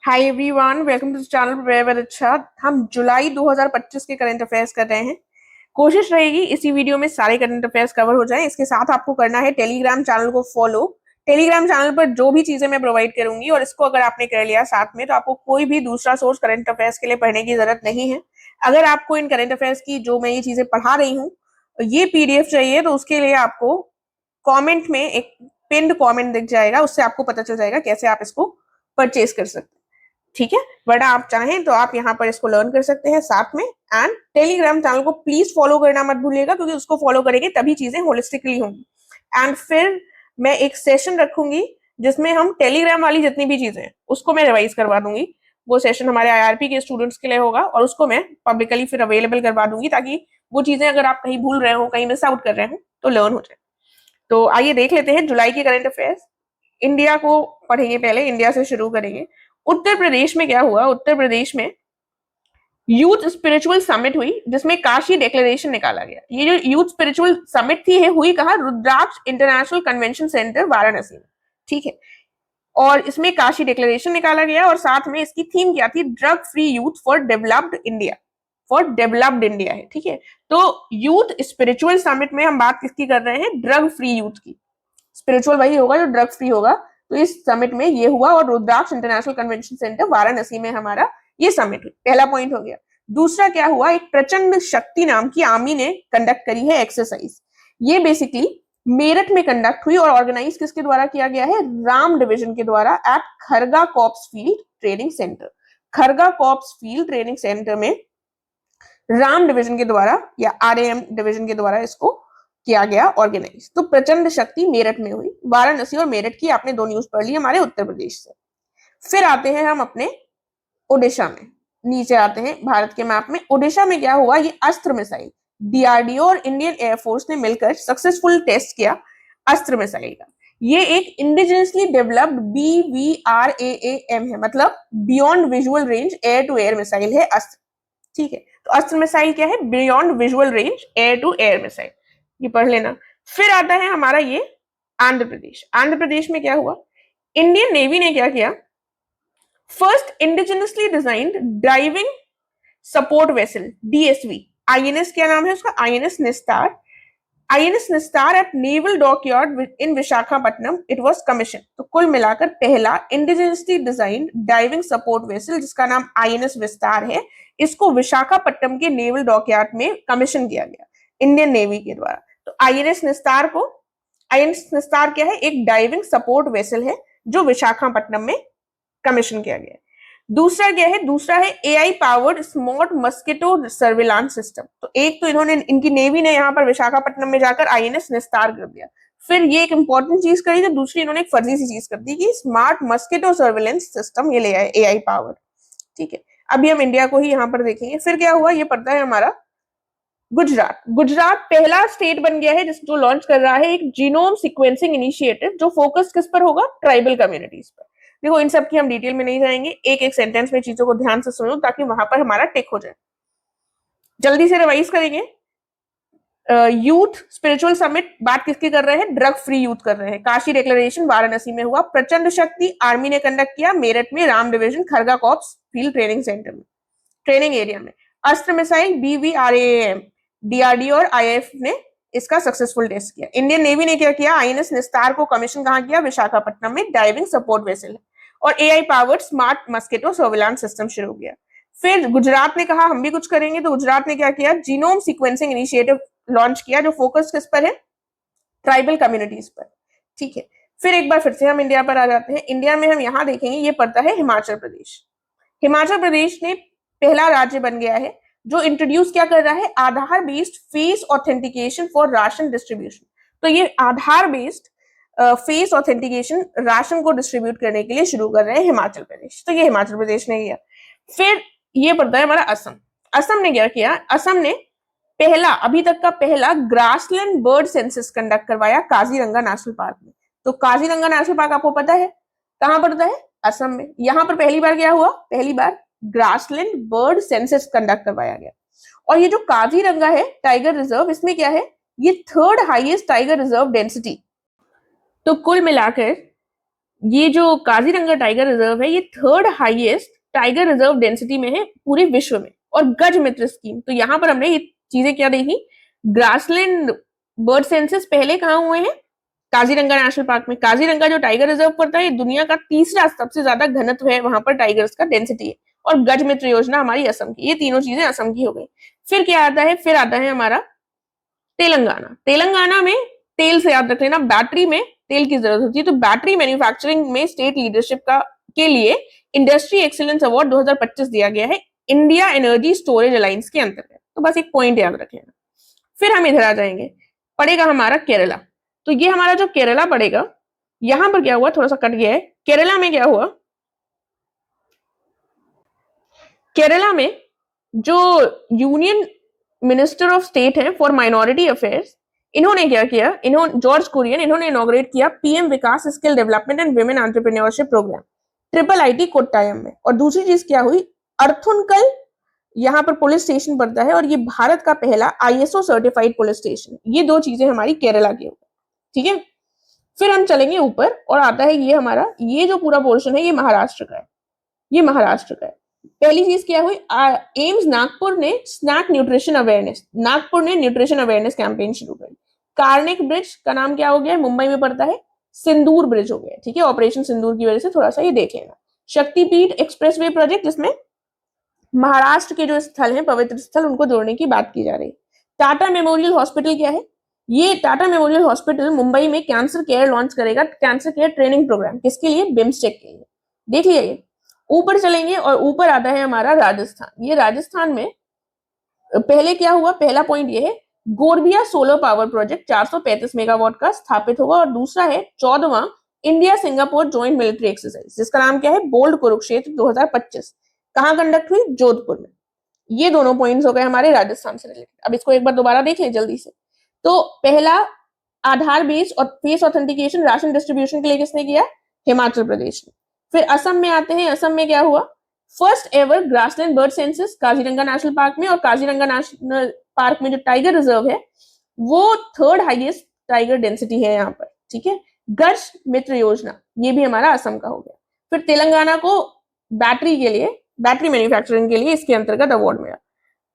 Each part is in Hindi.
Hi everyone, welcome to the channel prepare with Arshad. हम जुलाई 2025 के करंट अफेयर्स कर रहे हैं। कोशिश रहेगी इसी वीडियो में सारे करंट अफेयर्स कवर हो जाएं। इसके साथ आपको करना है टेलीग्राम चैनल को फॉलो। टेलीग्राम चैनल पर जो भी चीजें मैं प्रोवाइड करूंगी और इसको अगर आपने कर लिया साथ में, तो आपको कोई भी दूसरा सोर्स करंट अफेयर्स के लिए पढ़ने की जरूरत नहीं है। अगर आपको इन करंट अफेयर्स की जो मैं ये चीजें पढ़ा रही हूँ ये पीडीएफ चाहिए, तो उसके लिए आपको कमेंट में एक पिन्ड कमेंट दिख जाएगा, उससे आपको पता चल जाएगा कैसे आप इसको परचेज कर सकते हैं। ठीक है, वरना आप चाहें तो आप यहाँ पर इसको लर्न कर सकते हैं साथ में। एंड टेलीग्राम चैनल को प्लीज फॉलो करना मत भूलिएगा, क्योंकि उसको फॉलो करेंगे तभी चीजें होलिस्टिकली होंगी। एंड फिर मैं एक सेशन रखूंगी जिसमें हम टेलीग्राम वाली जितनी भी चीजें उसको मैं रिवाइज करवा दूंगी। वो सेशन हमारे आईआरपी के स्टूडेंट्स के लिए होगा और उसको मैं पब्लिकली फिर अवेलेबल करवा दूंगी, ताकि वो चीजें अगर आप कहीं भूल रहे हो, कहीं मिस आउट कर रहे हो, तो लर्न हो जाए। तो आइए देख लेते हैं जुलाई के करंट अफेयर्स। इंडिया को पढ़ेंगे, पहले इंडिया से शुरू करेंगे। उत्तर प्रदेश में क्या हुआ? उत्तर प्रदेश में यूथ स्पिरिचुअल समिट हुई, जिसमें काशी डिक्लेरेशन निकाला गया। ये जो यूथ स्पिरिचुअल समिट थी, है हुई कहा? रुद्राक्ष इंटरनेशनल कन्वेंशन सेंटर वाराणसी में। ठीक है, और इसमें काशी डिक्लेरेशन निकाला गया और साथ में इसकी थीम क्या थी? Drug free youth for developed India. For developed India है। ठीक है, तो यूथ स्पिरिचुअल समिट में हम बात किसकी कर रहे हैं? ड्रग फ्री यूथ की। स्पिरिचुअल वही होगा जो ड्रग फ्री होगा। तो इस समिट में ये हुआ और रुद्राक्ष इंटरनेशनल कन्वेंशन सेंटर वाराणसी में हमारा ये समिट हुई। पहला पॉइंट हो गया। दूसरा क्या हुआ? एक प्रचंड शक्ति नाम की आर्मी ने कंडक्ट करी है एक्सरसाइज। ये बेसिकली मेरठ में कंडक्ट हुई और ऑर्गेनाइज किसके द्वारा किया गया है? राम डिवीजन के द्वारा at Kharga corps field training centre. Kharga corps field training centre में राम डिवीजन के द्वारा या आरएएम डिवीजन के द्वारा इसको किया गया ऑर्गेनाइज। तो प्रचंड शक्ति मेरठ में हुई। वाराणसी और मेरठ की आपने दो न्यूज पढ़ ली हमारे उत्तर प्रदेश से। फिर आते हैं हम अपने ओडिशा में। नीचे आते हैं भारत के मैप में। ओडिशा में क्या हुआ? ये अस्त्र मिसाइल डीआरडीओ और इंडियन एयरफोर्स ने मिलकर सक्सेसफुल टेस्ट किया अस्त्र मिसाइल का। ये एक इंडिजिनसली डेवलप्ड BVRAAM है, मतलब beyond visual range air to air missile है अस्त्र। ठीक है, तो अस्त्र मिसाइल क्या है? Beyond visual range air to air missile, ये पढ़ लेना। फिर आता है हमारा ये आंध्र प्रदेश। आंध्र प्रदेश में क्या हुआ? इंडियन नेवी ने क्या किया? First indigenously designed driving support vessel DSV। INS क्या नाम है उसका? INS Nistar. INS Nistar at naval dockyard in Visakhapatnam it was commission. तो कुल मिलाकर पहला indigenously designed driving support vessel जिसका नाम आईएनएस विस्तार है, इसको विशाखापट्टनम के नेवल डॉकयार्ड में कमीशन किया गया इंडियन नेवी के द्वारा। तो आईएनएस निस्तार क्या है? एक डाइविंग सपोर्ट वेसल है जो विशाखापट्टनम में कमीशन किया गया। दूसरा क्या है? दूसरा है AI powered smart mosquito surveillance system. तो एक तो इन्होंने, इनकी नेवी ने यहाँ पर विशाखापट्टनम में जाकर आईएनएस निस्तार कर दिया। फिर ये एक इंपॉर्टेंट चीज करी, तो दूसरी इन्होंने एक फर्जी सी चीज कर दी कि स्मार्ट मस्किटो सर्विलेंस सिस्टम ये ले आए AI पावर्ड। ठीक है, अभी हम इंडिया को ही यहाँ पर देखेंगे। फिर क्या हुआ? ये पड़ता है हमारा गुजरात। गुजरात पहला स्टेट बन गया है जो लॉन्च कर रहा है एक जीनोम सीक्वेंसिंग इनिशिएटिव, जो फोकस किस पर होगा? ट्राइबल कम्युनिटीज पर। देखो, इन सब की हम डिटेल में नहीं जाएंगे, एक एक सेंटेंस में चीजों को ध्यान से सुनो ताकि वहां पर हमारा टिक हो जाए। जल्दी से रिवाइज करेंगे। यूथ स्पिरिचुअल समिट बात किसकी कर रहे हैं? ड्रग फ्री यूथ कर रहे हैं। काशी डिक्लेरेशन वाराणसी में हुआ। प्रचंड शक्ति आर्मी ने कंडक्ट किया मेरठ में Ram division Kharga corps field training centre में, ट्रेनिंग एरिया में। अस्त्र मिसाइल BVRAAM DRDO और IAF ने इसका सक्सेसफुल टेस्ट किया। इंडियन नेवी ने क्या किया? आईएनएस निस्तार को कमीशन कहां किया? विशाखापट्टनम में डाइविंग सपोर्ट वेसल और AI powered smart mosquito surveillance system शुरू किया। फिर गुजरात ने कहा हम भी कुछ करेंगे, तो गुजरात ने क्या किया? जीनोम सीक्वेंसिंग इनिशिएटिव लॉन्च किया, जो फोकस किस पर है? ट्राइबल कम्युनिटीज पर। ठीक है, फिर एक बार फिर से हम इंडिया पर आ जाते हैं। इंडिया में हम यहाँ देखेंगे, ये पड़ता है हिमाचल प्रदेश। हिमाचल प्रदेश ने पहला राज्य बन गया है जो इंट्रोड्यूस क्या कर रहा है? Aadhaar based face authentication for ration distribution. तो ये Aadhaar based face authentication ration को डिस्ट्रीब्यूट करने के लिए शुरू कर रहे हैं हिमाचल प्रदेश। तो ये हिमाचल प्रदेश ने किया। फिर ये पड़ता है हमारा असम। असम ने क्या किया? असम ने पहला, अभी तक का पहला ग्रासलैंड बर्ड सेंसस कंडक्ट करवाया काजीरंगा नेशनल पार्क में। तो काजीरंगा नेशनल पार्क आपको पता है कहां पड़ता है? असम में। यहां पर पहली बार क्या हुआ? पहली बार ग्रासलैंड बर्ड सेंसस कंडक्ट करवाया गया। और ये जो काजीरंगा है टाइगर रिजर्व, इसमें क्या है? ये third highest tiger reserve density. तो कुल मिलाकर ये जो काजीरंगा टाइगर रिजर्व है ये third highest tiger reserve density में है पूरे विश्व में। और गज मित्र स्कीम, तो यहाँ पर हमने ये चीजें क्या देखी, ग्रासलैंड बर्ड सेंसस पहले कहाँ हुए हैं, काजीरंगा नेशनल पार्क में। काजीरंगा जो टाइगर रिजर्व पड़ता है, ये दुनिया का तीसरा सबसे ज्यादा घनत्व है वहां पर टाइगर्स का डेंसिटी है। और गज मित्र योजना हमारी असम की, ये तीनों चीजें असम की हो गई। फिर क्या आता है, फिर आता है हमारा तेलंगाना। तेलंगाना में तेल से याद रख लेना, बैटरी में तेल की जरूरत होती है, तो बैटरी मैन्युफैक्चरिंग में स्टेट लीडरशिप का के लिए इंडस्ट्री एक्सीलेंस अवार्ड 2025 दिया गया है इंडिया एनर्जी स्टोरेज अलायंस के अंतर्गत। तो बस एक पॉइंट याद रख लेना। फिर हम इधर आ जाएंगे, पड़ेगा हमारा केरला। तो ये हमारा जो केरला पड़ेगा, यहां पर क्या हुआ, थोड़ा सा कट गया है। केरला में क्या हुआ, केरला में जो यूनियन मिनिस्टर ऑफ स्टेट है फॉर माइनॉरिटी अफेयर्स, इन्होंने क्या किया, इन्होंने जॉर्ज कुरियन, इन्होंने इनॉग्रेट किया PM Vikas skill development and women entrepreneurship programme triple IT Kottayam में। और दूसरी चीज क्या हुई, अर्थुनकल यहाँ पर पुलिस स्टेशन पड़ता है और ये भारत का पहला आईएसओ सर्टिफाइड पुलिस स्टेशन। ये दो चीजें हमारी केरला की हो, ठीक है। फिर हम चलेंगे ऊपर और आता है ये हमारा, ये जो पूरा पोर्शन है ये महाराष्ट्र का है, ये महाराष्ट्र का है। पहली चीज क्या हुई, एम्स नागपुर ने स्नैक न्यूट्रिशन अवेयरनेस, नागपुर ने न्यूट्रिशन अवेयरनेस कैंपेन शुरू करी। कार्निक ब्रिज का नाम क्या हो गया, मुंबई में पड़ता है, सिंदूर ब्रिज हो गया, ठीक है। ऑपरेशन सिंदूर की वजह से थोड़ा सा ये देख लेना। शक्तिपीठ एक्सप्रेसवे प्रोजेक्ट, जिसमें महाराष्ट्र के जो स्थल हैं, पवित्र स्थल, उनको जोड़ने की बात की जा रही है। टाटा मेमोरियल हॉस्पिटल क्या है, ये टाटा मेमोरियल हॉस्पिटल मुंबई में कैंसर केयर लॉन्च करेगा, कैंसर केयर ट्रेनिंग प्रोग्राम, किसके लिए, बिम्स्टेक के लिए। देख लिया। ऊपर चलेंगे और ऊपर आता है हमारा राजस्थान। ये राजस्थान में पहले क्या हुआ, पहला पॉइंट ये है, Gorbia solar power project 435 megawatt का स्थापित होगा। और दूसरा है 14वां India Singapore joint military exercise, जिसका नाम क्या है, बोल्ड कुरुक्षेत्र 2025, कहां कंडक्ट हुई, जोधपुर में। ये दोनों पॉइंट्स हो गए हमारे राजस्थान से रिलेटेड। अब इसको एक बार दोबारा देख लें जल्दी से। तो पहला आधार बेस और फेस ऑथेंटिकेशन राशन डिस्ट्रीब्यूशन के लिए किसने किया, हिमाचल प्रदेश ने। फिर असम में आते हैं, असम में क्या हुआ, first ever grassland bird census Kaziranga national park में। और काजीरंगा नेशनल पार्क में जो टाइगर रिजर्व है वो थर्ड हाईएस्ट टाइगर डेंसिटी है यहाँ पर, ठीक है। गज मित्र योजना, ये भी हमारा असम का हो गया। फिर तेलंगाना को बैटरी के लिए, बैटरी मैन्युफैक्चरिंग के लिए इसके अंतर्गत अवार्ड मिला।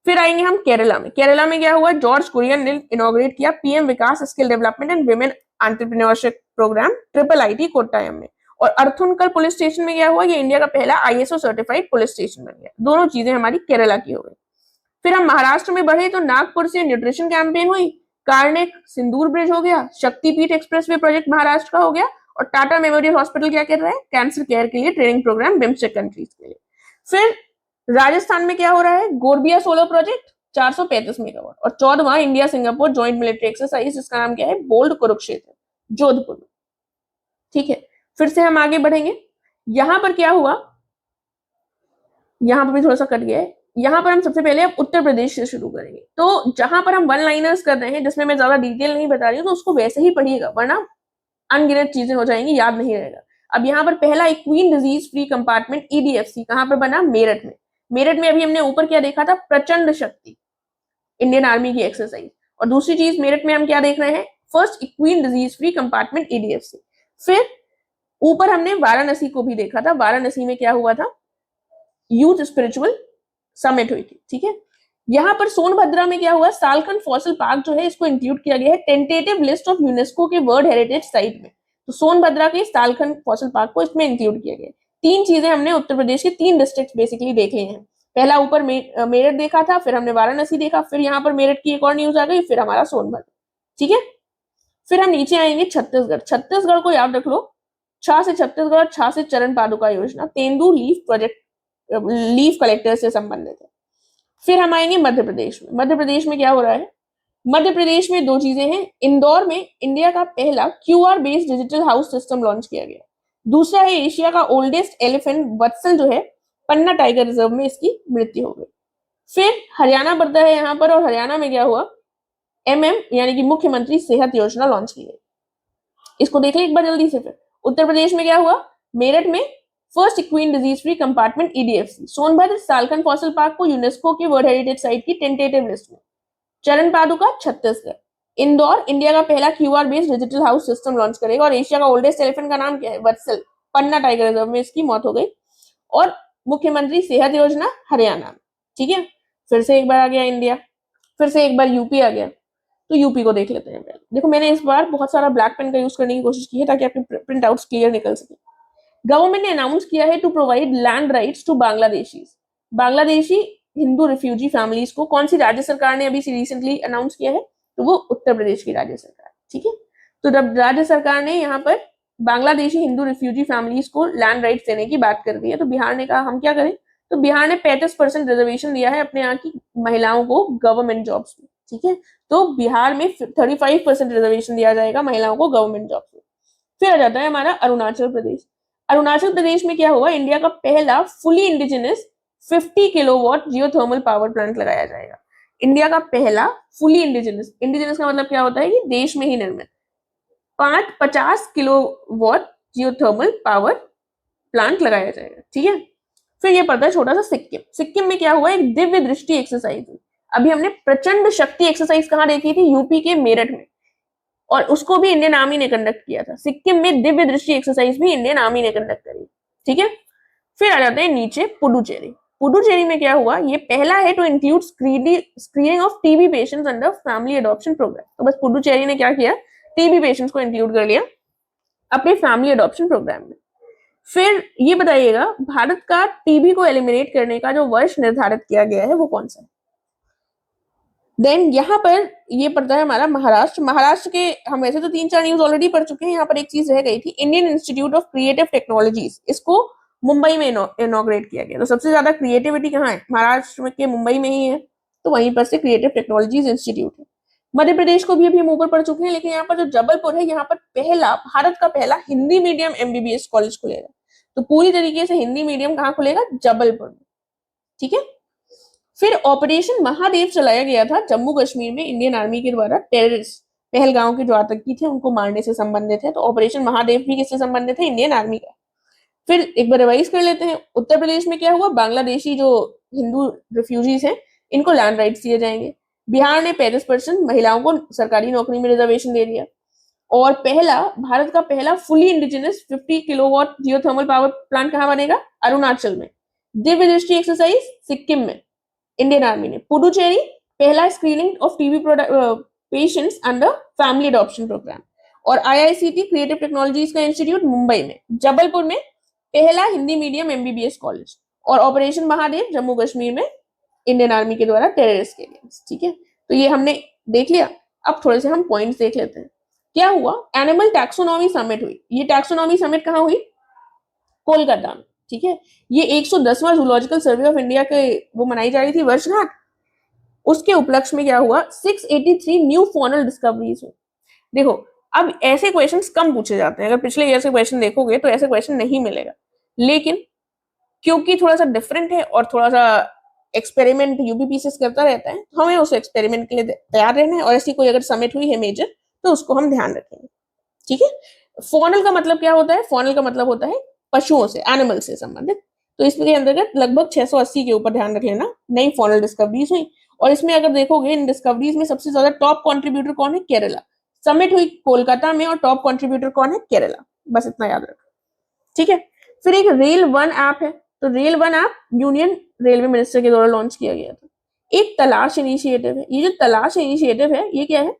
फिर आएंगे हम केरला में। केरला में क्या हुआ, जॉर्ज कुरियन ने इनॉग्रेट किया PM Vikas skill development and women entrepreneurship programme triple IT Kottayam में। और अर्थुनकल पुलिस स्टेशन में क्या हुआ, ये इंडिया का पहला आईएसओ सर्टिफाइड पुलिस स्टेशन बन गया। दोनों चीजें हमारी केरला की हो गई। फिर हम महाराष्ट्र में बढ़े तो नागपुर से न्यूट्रिशन कैंपेन हुई, कार्निक सिंदूर ब्रिज हो गया, शक्तिपीठ एक्सप्रेसवे प्रोजेक्ट महाराष्ट्र का हो गया। और टाटा मेमोरियल हॉस्पिटल क्या कर रहा है, कैंसर केयर के लिए ट्रेनिंग प्रोग्राम बिम्स्टेक कंट्रीज के लिए। फिर राजस्थान में क्या हो रहा है, गोरबिया सोलर प्रोजेक्ट 435 मेगावाट। और 14वां India Singapore joint military exercise, जिसका नाम क्या है, बोल्ड कुरुक्षेत्र, जोधपुर में, ठीक है। फिर से हम आगे बढ़ेंगे, यहां पर क्या हुआ, यहां पर भी थोड़ा सा कट गया है। यहां पर हम सबसे पहले अब उत्तर प्रदेश से शुरू करेंगे। तो जहां पर हम वन लाइनर्स कर रहे हैं, जिसमें मैं ज्यादा डिटेल नहीं बता रही हूँ, तो उसको वैसे ही पढ़िएगा, वरना अनगिनत चीजें हो जाएंगी, याद नहीं रहेगा। अब यहाँ पर पहला equine disease free compartment EDFC कहां पर बना, मेरठ में। मेरठ में अभी हमने ऊपर क्या देखा था, प्रचंड शक्ति, इंडियन आर्मी की एक्सरसाइज। और दूसरी चीज मेरठ में हम क्या देख रहे हैं, first equine disease free compartment EDFC. फिर ऊपर हमने वाराणसी को भी देखा था, वाराणसी में क्या हुआ था, यूथ स्पिरिचुअल समिट हुई थी, ठीक है। यहाँ पर सोनभद्रा में क्या हुआ, सालखंड फॉसिल पार्क जो है इसको इंक्लूड किया गया है टेंटेटिव लिस्ट ऑफ यूनेस्को के वर्ल्ड हेरिटेज साइट में। तो सोनभद्रा के सालखंड फॉसिल पार्क को इसमें इंक्लूड किया गया। तीन चीजें हमने उत्तर प्रदेश के तीन डिस्ट्रिक्ट बेसिकली देख लिए हैं। पहला ऊपर मेरठ देखा था, फिर हमने वाराणसी देखा, फिर यहाँ पर मेरठ की एक और न्यूज आ गई, फिर हमारा सोनभद्र, ठीक है। फिर हम नीचे आएंगे छत्तीसगढ़। छत्तीसगढ़ को याद रख लो, छह से छत्तीसगढ़, छह से चरण पादुका योजना, tendu leaf project, leaf collector से संबंधित है। फिर हम आएंगे मध्य प्रदेश में। मध्य प्रदेश में क्या हो रहा है, मध्य प्रदेश में दो चीजें हैं, इंदौर में इंडिया का पहला QR based digital house system launch किया गया। दूसरा है एशिया का ओल्डेस्ट एलिफेंट वत्सल जो है पन्ना टाइगर रिजर्व में इसकी मृत्यु हो गई। फिर हरियाणा बढ़ता है यहाँ पर, और हरियाणा में क्या हुआ, एमएम यानी कि मुख्यमंत्री सेहत योजना लॉन्च की गई। इसको देख ले एक बार जल्दी से। फिर उत्तर प्रदेश में क्या हुआ, मेरठ में first equine disease free compartment EDFC. Sonbhadra Salkhan fossil park को यूनेस्को की वर्ल्ड हेरिटेज साइट की टेंटेटिव लिस्ट में। चरण पादुका छत्तीसगढ़। इंदौर इंडिया का पहला QR based digital house system launch करेगा। और एशिया का ओल्डेस्ट एलिफेंट का नाम क्या है, वत्सल, पन्ना टाइगर रिजर्व में इसकी मौत हो गई। और मुख्यमंत्री सेहत योजना हरियाणा, ठीक है। फिर से एक बार आ गया इंडिया, फिर से एक बार यूपी आ गया। तो यूपी को देख लेते हैं पहले। देखो मैंने इस बार बहुत सारा ब्लैक पेन का यूज करने की कोशिश की है ताकि आपके प्रिंट आउट्स क्लियर निकल सके। गवर्नमेंट ने अनाउंस किया है to provide land rights to Bangladeshi Hindu refugee families को। कौन सी राज्य सरकार ने अभी रिसेंटली अनाउंस किया है? तो वो उत्तर प्रदेश की राज्य सरकार, ठीक है। तो जब राज्य सरकार ने यहाँ पर बांग्लादेशी हिंदू रिफ्यूजी फैमिलीज को लैंड राइट्स देने की बात कर दी है, तो बिहार ने कहा हम क्या करें? तो बिहार ने 35% रिजर्वेशन दिया है अपने यहाँ की महिलाओं को गवर्नमेंट जॉब्स में, ठीक है। तो बिहार में 35% रिजर्वेशन दिया जाएगा महिलाओं को गवर्नमेंट जॉब्स में। फिर आ जाता है हमारा अरुणाचल प्रदेश। अरुणाचल प्रदेश में क्या हुआ? इंडिया का पहला fully indigenous 50 kilowatt geothermal power plant लगाया जाएगा। इंडिया का पहला फुली इंडिजिनस, इंडिजिनस का मतलब क्या होता है कि देश में ही निर्मित, 50 किलोवाट जियोथर्मल पावर प्लांट लगाया जाएगा, ठीक है। फिर ये पड़ता है छोटा सा सिक्किम। सिक्किम में क्या हुआ? एक दिव्य दृष्टि एक्सरसाइज हुई। अभी हमने प्रचंड शक्ति एक्सरसाइज कहाँ देखी थी? यूपी के मेरठ में, और उसको भी इंडियन आर्मी ने कंडक्ट किया था। सिक्किम में दिव्य दृष्टि एक्सरसाइज भी इंडियन आर्मी ने कंडक्ट करी, ठीक है। फिर आ जाते हैं नीचे पुडुचेरी। पुडुचेरी में क्या हुआ? ये पहला है to include screening of TB patients under family adoption programme. तो बस पुडुचेरी ने क्या किया? टीबी पेशेंट्स को इंक्लूड कर लिया अपने फैमिली अडॉप्शन प्रोग्राम में। फिर ये बताइएगा भारत का टीबी को एलिमिनेट करने का जो वर्ष निर्धारित किया गया है वो कौन सा है? देन यहाँ पर ये पड़ता है हमारा महाराष्ट्र। महाराष्ट्र के हम वैसे तो 3-4 न्यूज ऑलरेडी पढ़ चुके हैं, यहाँ पर एक चीज रह गई थी, Indian institute of creative technologies. इसको मुंबई में इनॉग्रेट किया गया। तो सबसे ज्यादा क्रिएटिविटी कहाँ है? महाराष्ट्र के मुंबई में ही है, तो वहीं पर से क्रिएटिव टेक्नोलॉजीज इंस्टीट्यूट है। मध्य प्रदेश को भी अभी हम ऊपर पढ़ चुके हैं, लेकिन यहाँ पर जो जबलपुर है, यहाँ पर पहला, भारत का पहला हिंदी मीडियम एमबीबीएस कॉलेज खुलेगा। तो पूरी तरीके से हिंदी मीडियम कहाँ खुलेगा? जबलपुर में, ठीक है। फिर ऑपरेशन महादेव चलाया गया था जम्मू कश्मीर में इंडियन आर्मी के द्वारा। टेररिस्ट पहलगांव के जो आतंकी थे उनको मारने से संबंधित है। तो ऑपरेशन महादेव भी किससे संबंधित है? इंडियन आर्मी का। फिर एक बार रिवाइज कर लेते हैं। उत्तर प्रदेश में क्या हुआ? बांग्लादेशी जो हिंदू रिफ्यूजीज हैं इनको लैंड राइट्स दिए जाएंगे। बिहार ने 35% महिलाओं को सरकारी नौकरी में रिजर्वेशन दे दिया। और पहला, भारत का पहला fully indigenous 50 kilowatt geothermal power plant कहाँ बनेगा? अरुणाचल में। दिव्य दृष्टि एक्सरसाइज सिक्किम में, इंडियन आर्मी ने। पुडुचेरी पहला screening of TB patients under family adoption programme. और आईआईसीटी क्रिएटिव टेक्नोलॉजीज का इंस्टीट्यूट मुंबई में। जबलपुर में पहला हिंदी मीडियम एमबीबीएस कॉलेज। और ऑपरेशन महादेव जम्मू कश्मीर में इंडियन आर्मी के द्वारा टेररिस्ट के अगेंस्ट, ठीक है। तो ये हमने देख लिया। अब थोड़े से हम पॉइंट्स देख लेते हैं। क्या हुआ? एनिमल टैक्सोनॉमी समिट हुई। ये टैक्सोनॉमी समिट कहाँ हुई? कोलकाता में, ठीक है। ये 110वां जूलॉजिकल सर्वे ऑफ इंडिया के वो मनाई जा रही थी वर्षगांठ। उसके उपलक्ष्य में क्या हुआ? 683 न्यू फॉनल डिस्कवरीज हुई। देखो अब ऐसे क्वेश्चंस कम पूछे जाते हैं। अगर पिछले ईयर से क्वेश्चन देखोगे तो ऐसे क्वेश्चन नहीं मिलेगा, लेकिन क्योंकि थोड़ा सा डिफरेंट है और थोड़ा सा एक्सपेरिमेंट यूपीपीसीएस करता रहता है, तो हमें उस एक्सपेरिमेंट के लिए तैयार रहना है। और ऐसी कोई अगर समिट हुई है मेजर तो उसको हम ध्यान रखेंगे, ठीक है। फॉनल का मतलब क्या होता है? फॉनल का मतलब होता है पशुओं से, एनिमल से संबंधित। तो इसके अंतर्गत लगभग 680 के ऊपर ध्यान रख लेना नई फॉनल डिस्कवरीज हुई। और इसमें अगर देखोगे इन डिस्कवरीज में सबसे ज्यादा टॉप कंट्रीब्यूटर कौन है? केरला। समिट हुई कोलकाता में और टॉप कंट्रीब्यूटर कौन है? केरला। बस इतना याद रखो, ठीक है। फिर एक रेल वन ऐप है। तो rail one app union railway minister के द्वारा लॉन्च किया गया था। एक तलाश इनिशिएटिव है। ये जो तलाश इनिशिएटिव है ये क्या है?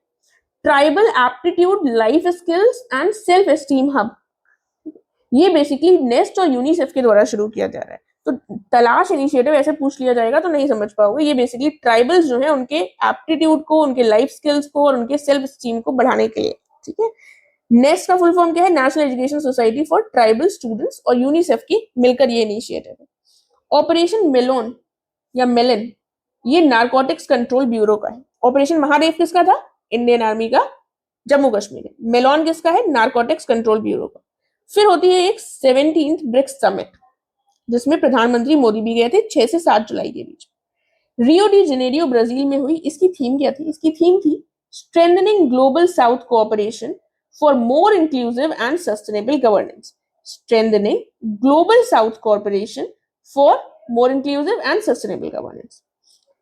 Tribal aptitude life skills and self esteem hub. ये बेसिकली नेस्ट और यूनिसेफ के द्वारा शुरू किया जा रहा है। तो तलाश इनिशिएटिव ऐसे पूछ लिया जाएगा तो नहीं समझ पाओगे। ये बेसिकली ट्राइबल्स जो है उनके एप्टीट्यूड को, उनके लाइफ स्किल्स को और उनके सेल्फ स्टीम को बढ़ाने के लिए, ठीक है। नेस्ट का फुल फॉर्म क्या है? National education society for tribal students और यूनिसेफ की मिलकर ये इनिशिएटिव है। ऑपरेशन मेलोन या मेलन, ये नारकोटिक्स कंट्रोल ब्यूरो का है। ऑपरेशन महादेव किसका था? इंडियन आर्मी का, जम्मू कश्मीर। मेलोन किसका है? नारकोटिक्स कंट्रोल ब्यूरो का। फिर होती है एक 17th ब्रिक्स समिट, जिसमें प्रधानमंत्री मोदी भी गए थे 6 से 7 जुलाई के बीच। रियो डी जेनेरियो ब्राजील में हुई। इसकी थीम क्या थी? इसकी थीम थी strengthening global south cooperation for more inclusive and sustainable governance. Strengthening global south cooperation for more inclusive and sustainable governance.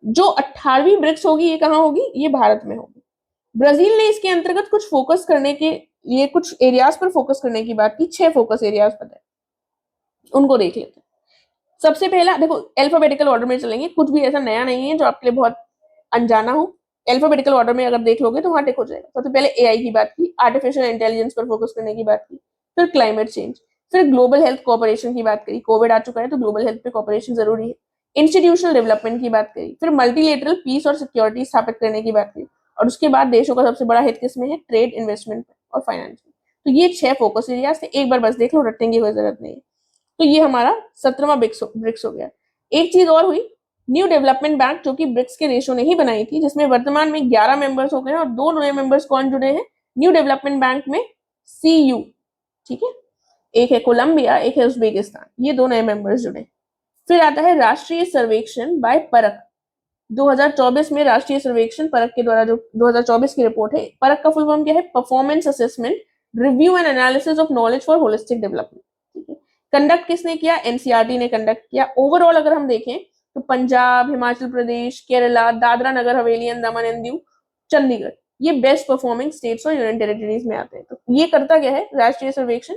जो 18वीं ब्रिक्स होगी ये कहाँ होगी? ये भारत में होगी। ब्राजील ने इसके अंतर्गत कुछ फोकस करने के लिए कुछ एरियाज पर फोकस करने की बात की। 6 फोकस एरियाज पता है। उनको देख लेते हैं। सबसे पहला देखो, अल्फाबेटिकल ऑर्डर में चलेंगे, कुछ भी ऐसा नया नहीं है जो आपके लिए बहुत अनजाना हो। अल्फाबेटिकल ऑर्डर में अगर देख लोगे तो वहां टिक हो जाएगा। सबसे पहले एआई की बात की, आर्टिफिशियल इंटेलिजेंस पर फोकस करने की बात की, फिर क्लाइमेट चेंज, फिर ग्लोबल हेल्थ कोऑपरेशन की बात करी, कोविड आ चुका है तो ग्लोबल हेल्थ पे कोऑपरेशन जरूरी है, इंस्टीट्यूशनल डेवलपमेंट की बात करी, फिर मल्टीलेटरल पीस और सिक्योरिटी स्थापित करने की बात करी, और उसके बाद देशों का सबसे बड़ा हित किसमें है, ट्रेड, इन्वेस्टमेंट और फाइनेंस में। तो ये 6 फोकस एरिया से एक बार बस देख लो, रटने की कोई जरूरत नहीं है। तो ये हमारा 17वां ब्रिक्स हो गया। एक चीज और हुई, न्यू डेवलपमेंट बैंक, जो कि ब्रिक्स के देशों ने ही बनाई थी, जिसमें वर्तमान में 11 मेंबर्स हो गए हैं और 2 नए मेंबर्स कौन जुड़े हैं न्यू डेवलपमेंट बैंक में, सीयू, ठीक है, एक है कोलंबिया, एक है उज्बेकिस्तान, ये 2 नए मेंबर्स जुड़े। फिर आता है राष्ट्रीय सर्वेक्षण बाय परख। 2024 में राष्ट्रीय सर्वेक्षण परख के द्वारा जो 2024 की रिपोर्ट है, परख का फुल फॉर्म क्या है, performance assessment review and analysis of knowledge for holistic development, ठीक है। कंडक्ट किसने किया, एनसीईआरटी ने कंडक्ट किया। ओवरऑल अगर हम देखें तो Punjab, Himachal Pradesh, Kerala, Dadra Nagar Haveli and Daman and Diu, Chandigarh, ये बेस्ट परफॉर्मिंग स्टेट्स और यूनियन टेरिटरीज में आते हैं। तो ये करता क्या है राष्ट्रीय सर्वेक्षण,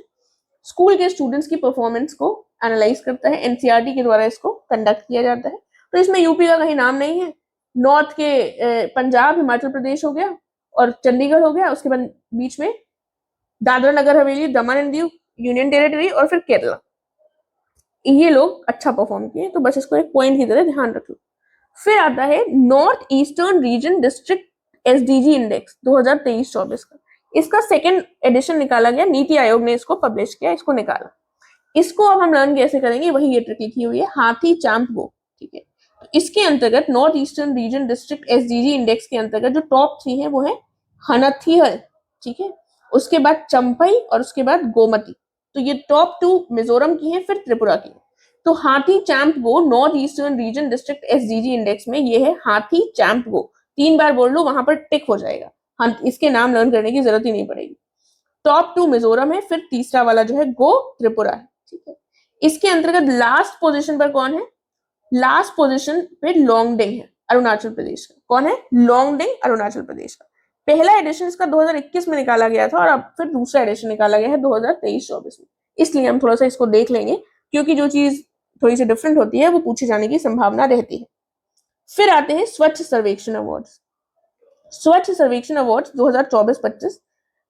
स्कूल के स्टूडेंट्स की परफॉर्मेंस को एनालाइज करता है, एनसीईआरटी के द्वारा इसको कंडक्ट किया जाता है। तो इसमें यूपी का कहीं नाम नहीं है, नॉर्थ के पंजाब, हिमाचल प्रदेश हो गया और चंडीगढ़ हो गया, उसके बाद बीच में दादरा नगर हवेली, दमन एंड दीव, यूनियन टेरिटरी और फिर केरला, ये लोग अच्छा परफॉर्म किए। तो बस इसको एक पॉइंट की तरह ध्यान रख लो। फिर आता है north eastern region district SDG index 2023-24 का, इसका सेकेंड एडिशन निकाला गया, नीति आयोग ने इसको पब्लिश किया, इसको निकाला। इसको अब हम लर्न कैसे करेंगे, वही ये ट्रिक लिखी हुई है, हाथी चांप गो, ठीक है। तो इसके अंतर्गत north eastern region district SDG index के अंतर्गत जो टॉप 3 है वो है हनथिहल, ठीक है, उसके बाद चंपई और उसके बाद गोमती। तो ये टॉप 2 मिजोरम की है, फिर त्रिपुरा की है। तो हाथी चैंप गो north eastern region district SDG index में ये है हाथी चैंप गो, 3 बार बोल लो, वहां पर टिक हो जाएगा। हाँ, इसके नाम लर्न करने की जरूरत ही नहीं पड़ेगी। टॉप 2 मिजोरम है, फिर तीसरा वाला जो है गो त्रिपुरा है, ठीक है। इसके अंतर्गत लास्ट पोजीशन पर कौन है, लास्ट पोजीशन पे लोंगडिंग है, अरुणाचल प्रदेश का। कौन है, लोंगडिंग, अरुणाचल प्रदेश का। पहला एडिशन इसका 2021 में निकाला गया था और अब फिर दूसरा एडिशन निकाला गया है 2023-24 में, इसलिए हम थोड़ा सा इसको देख लेंगे, क्योंकि जो चीज थोड़ी सी डिफरेंट होती है वो पूछे जाने की संभावना रहती है। फिर आते हैं स्वच्छ सर्वेक्षण अवार्ड्स। स्वच्छ सर्वेक्षण awards 2024-25